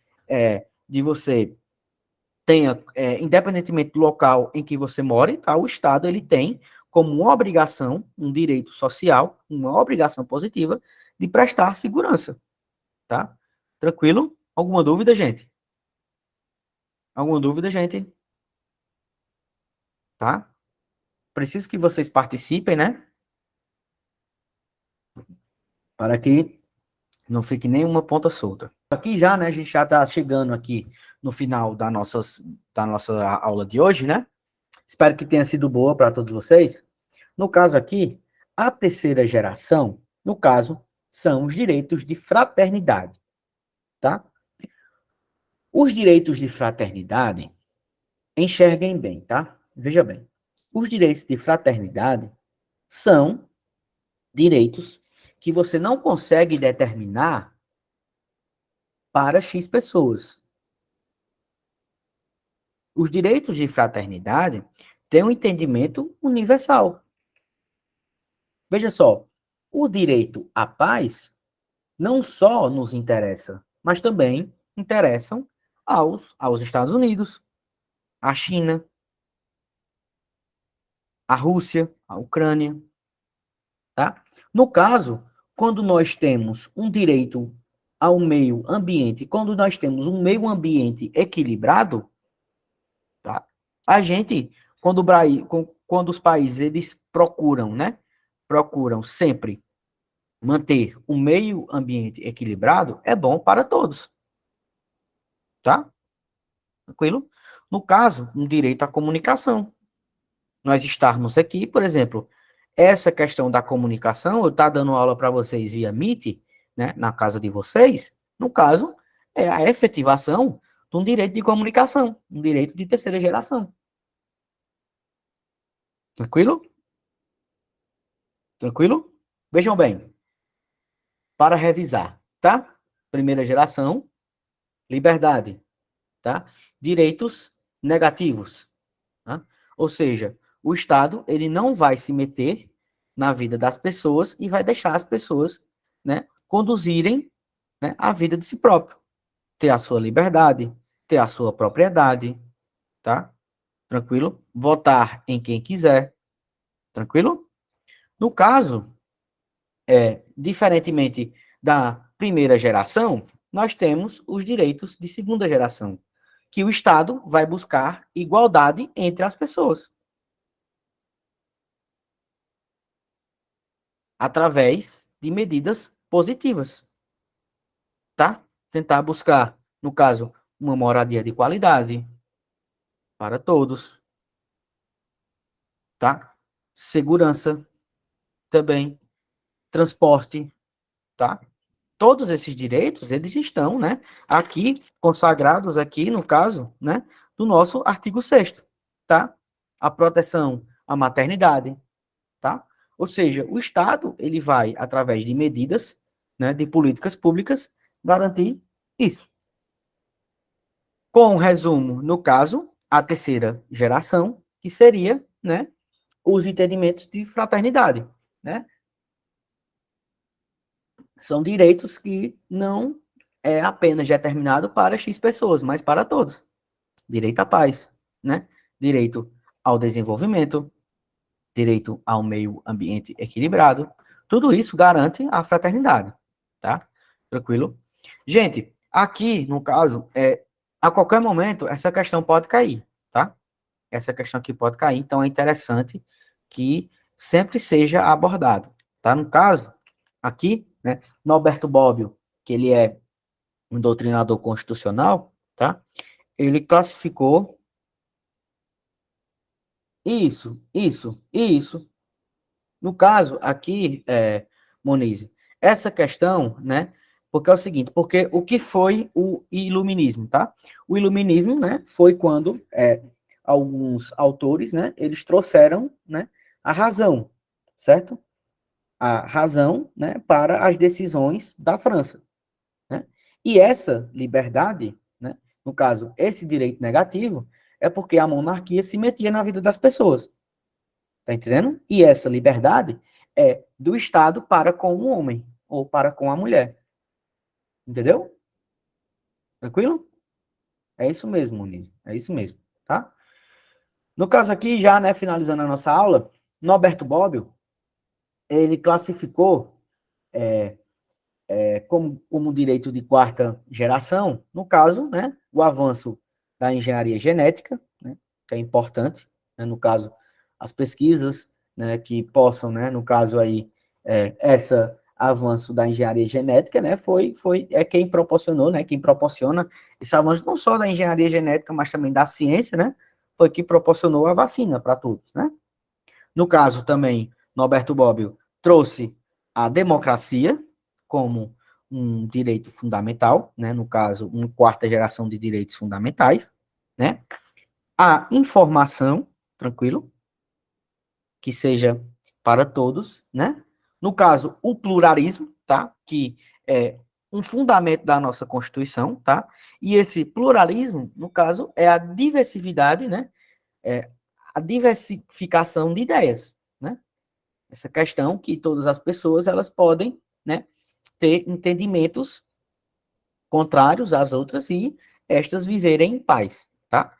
Speaker 1: de você tenha, independentemente do local em que você mora, tá? O Estado ele tem como uma obrigação, um direito social, uma obrigação positiva de prestar segurança, tá? Tranquilo? Alguma dúvida, gente? Alguma dúvida, gente? Tá? Preciso que vocês participem, né? Para que não fique nenhuma ponta solta. Aqui já, né? A gente já está chegando aqui no final da nossa aula de hoje, né? Espero que tenha sido boa para todos vocês. No caso aqui, a terceira geração, no caso, são os direitos de fraternidade, tá? Os direitos de fraternidade, enxerguem bem, tá? Veja bem. Os direitos de fraternidade são direitos que você não consegue determinar para X pessoas. Os direitos de fraternidade têm um entendimento universal. Veja só, o direito à paz não só nos interessa, mas também interessam aos Estados Unidos, à China, à Rússia, à Ucrânia, tá? No caso, quando nós temos um direito ao meio ambiente, quando nós temos um meio ambiente equilibrado, tá? A gente, quando os países eles procuram, né? Procuram sempre manter o meio ambiente equilibrado, é bom para todos, tá? Tranquilo? No caso, um direito à comunicação. Nós estarmos aqui, por exemplo, essa questão da comunicação, eu estou dando aula para vocês via Meet, né, na casa de vocês, no caso, é a efetivação de um direito de comunicação, um direito de terceira geração. Tranquilo? Tranquilo? Vejam bem, para revisar, tá? Primeira geração, liberdade, tá? Direitos negativos, tá? Ou seja, o Estado ele não vai se meter na vida das pessoas e vai deixar as pessoas, né, conduzirem, né, a vida de si próprio, ter a sua liberdade, ter a sua propriedade, tá? Tranquilo? Votar em quem quiser, tranquilo? No caso, diferentemente da primeira geração, nós temos os direitos de segunda geração, que o Estado vai buscar igualdade entre as pessoas, através de medidas positivas, tá? Tentar buscar, no caso, uma moradia de qualidade para todos, tá? Segurança também, transporte, tá? todos esses direitos, eles estão, né, aqui, consagrados aqui, no caso, né, do nosso artigo 6º, tá? A proteção à maternidade, tá? Ou seja, o Estado, ele vai, através de medidas, né, de políticas públicas, garantir isso. Com resumo, no caso, a terceira geração, que seria, né, os entendimentos de fraternidade, né? São direitos que não é apenas determinado para X pessoas, mas para todos. Direito à paz, né? Direito ao desenvolvimento, direito ao meio ambiente equilibrado. Tudo isso garante a fraternidade, tá? Tranquilo? Gente, aqui, no caso, a qualquer momento, essa questão pode cair, tá? Essa questão aqui pode cair, então é interessante que sempre seja abordado, tá? No caso, aqui, né, Norberto Bobbio, que ele é um doutrinador constitucional, tá? Ele classificou isso. No caso, aqui, Monize, essa questão, né, porque é o seguinte, porque o que foi o iluminismo, tá? O iluminismo, né, foi quando alguns autores, né, eles trouxeram, né, a razão, certo? A razão, né, para as decisões da França, né? E essa liberdade, né, no caso, esse direito negativo, é porque a monarquia se metia na vida das pessoas. Tá entendendo? E essa liberdade é do Estado para com o homem ou para com a mulher. Entendeu? Tranquilo? É isso mesmo, Muniz. É isso mesmo, tá? No caso aqui, já, né, finalizando a nossa aula, Norberto Bobbio, ele classificou como direito de quarta geração, no caso, né, o avanço da engenharia genética, né, que é importante, né, no caso, as pesquisas, né, que possam, né, no caso aí, essa avanço da engenharia genética, né, quem proporcionou, né, quem proporciona esse avanço não só da engenharia genética, mas também da ciência, né, foi que proporcionou a vacina para todos, né. No caso também, Norberto Bobbio trouxe a democracia como um direito fundamental, né, no caso, uma quarta geração de direitos fundamentais, né, a informação, tranquilo, que seja para todos, né, no caso, o pluralismo, tá, que é um fundamento da nossa Constituição, tá, e esse pluralismo, no caso, é a diversidade, né, é a diversificação de ideias, né, essa questão que todas as pessoas, elas podem, né, ter entendimentos contrários às outras e estas viverem em paz, tá?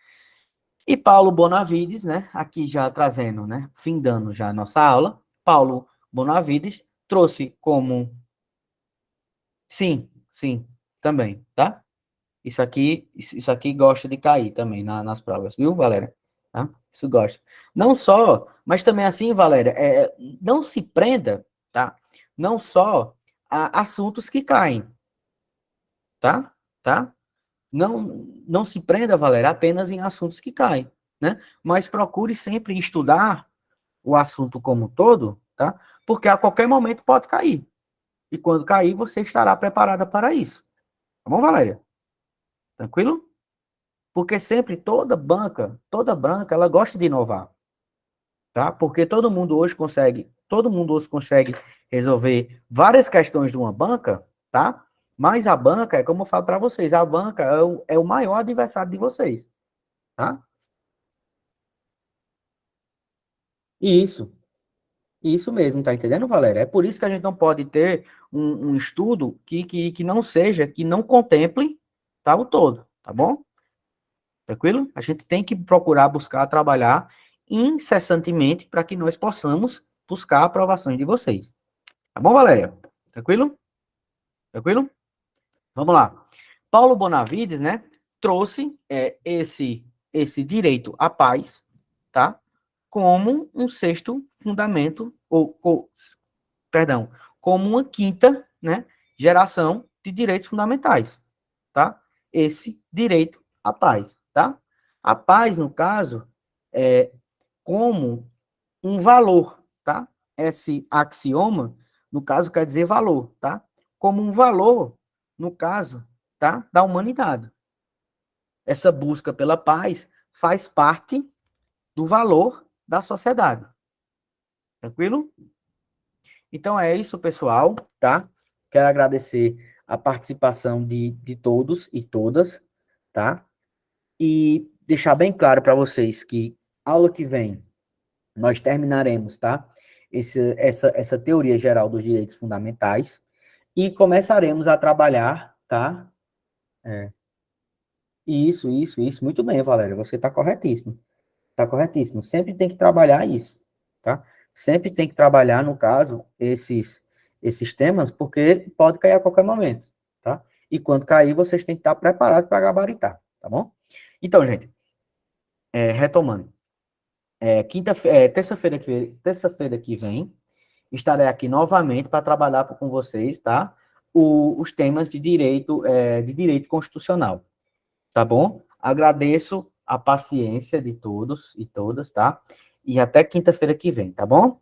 Speaker 1: E Paulo Bonavides, né, aqui já trazendo, né, findando já a nossa aula, Paulo Bonavides trouxe como, sim, também, tá? Isso aqui gosta de cair também nas provas, viu, Valéria? Tá? Isso gosta. Não só, mas também assim, Valéria, não se prenda, tá? Não só a assuntos que caem, tá? Tá? Não se prenda, Valéria, apenas em assuntos que caem, né? Mas procure sempre estudar o assunto como um todo, tá? Porque a qualquer momento pode cair. E quando cair, você estará preparada para isso. Tá bom, Valéria? Tranquilo? Porque sempre toda banca, ela gosta de inovar, tá? Porque todo mundo hoje consegue resolver várias questões de uma banca, tá? Mas a banca, é como eu falo para vocês, a banca é o maior adversário de vocês, tá? Isso, isso mesmo, tá entendendo, Valéria? É por isso que a gente não pode ter um estudo que não seja, que não contemple, tá, o todo, tá bom? Tranquilo? A gente tem que procurar buscar trabalhar incessantemente para que nós possamos buscar aprovações de vocês. Tá bom, Valéria? Tranquilo? Tranquilo? Vamos lá. Paulo Bonavides, né, trouxe esse direito à paz, tá? Como um sexto fundamento, perdão, como uma quinta, né, geração de direitos fundamentais, tá? Esse direito à paz, tá? A paz, no caso, é como um valor, tá? Esse axioma, no caso, quer dizer valor, tá? como um valor, no caso, tá, da humanidade. Essa busca pela paz faz parte do valor da sociedade. Tranquilo? Então é isso, pessoal, tá? Quero agradecer a participação de todos e todas, tá? E deixar bem claro para vocês que aula que vem nós terminaremos, tá? Essa teoria geral dos direitos fundamentais e começaremos a trabalhar, tá? Isso. Muito bem, Valéria. Você está corretíssimo. Está corretíssimo. Sempre tem que trabalhar isso, tá? Sempre tem que trabalhar, no caso, esses temas, porque pode cair a qualquer momento, tá? E quando cair, vocês têm que estar preparados para gabaritar, tá bom? Então, gente, retomando. Terça-feira que vem, estarei aqui novamente para trabalhar com vocês, tá? Os temas de direito constitucional, tá bom? Agradeço a paciência de todos e todas, tá? E até quinta-feira que vem, tá bom?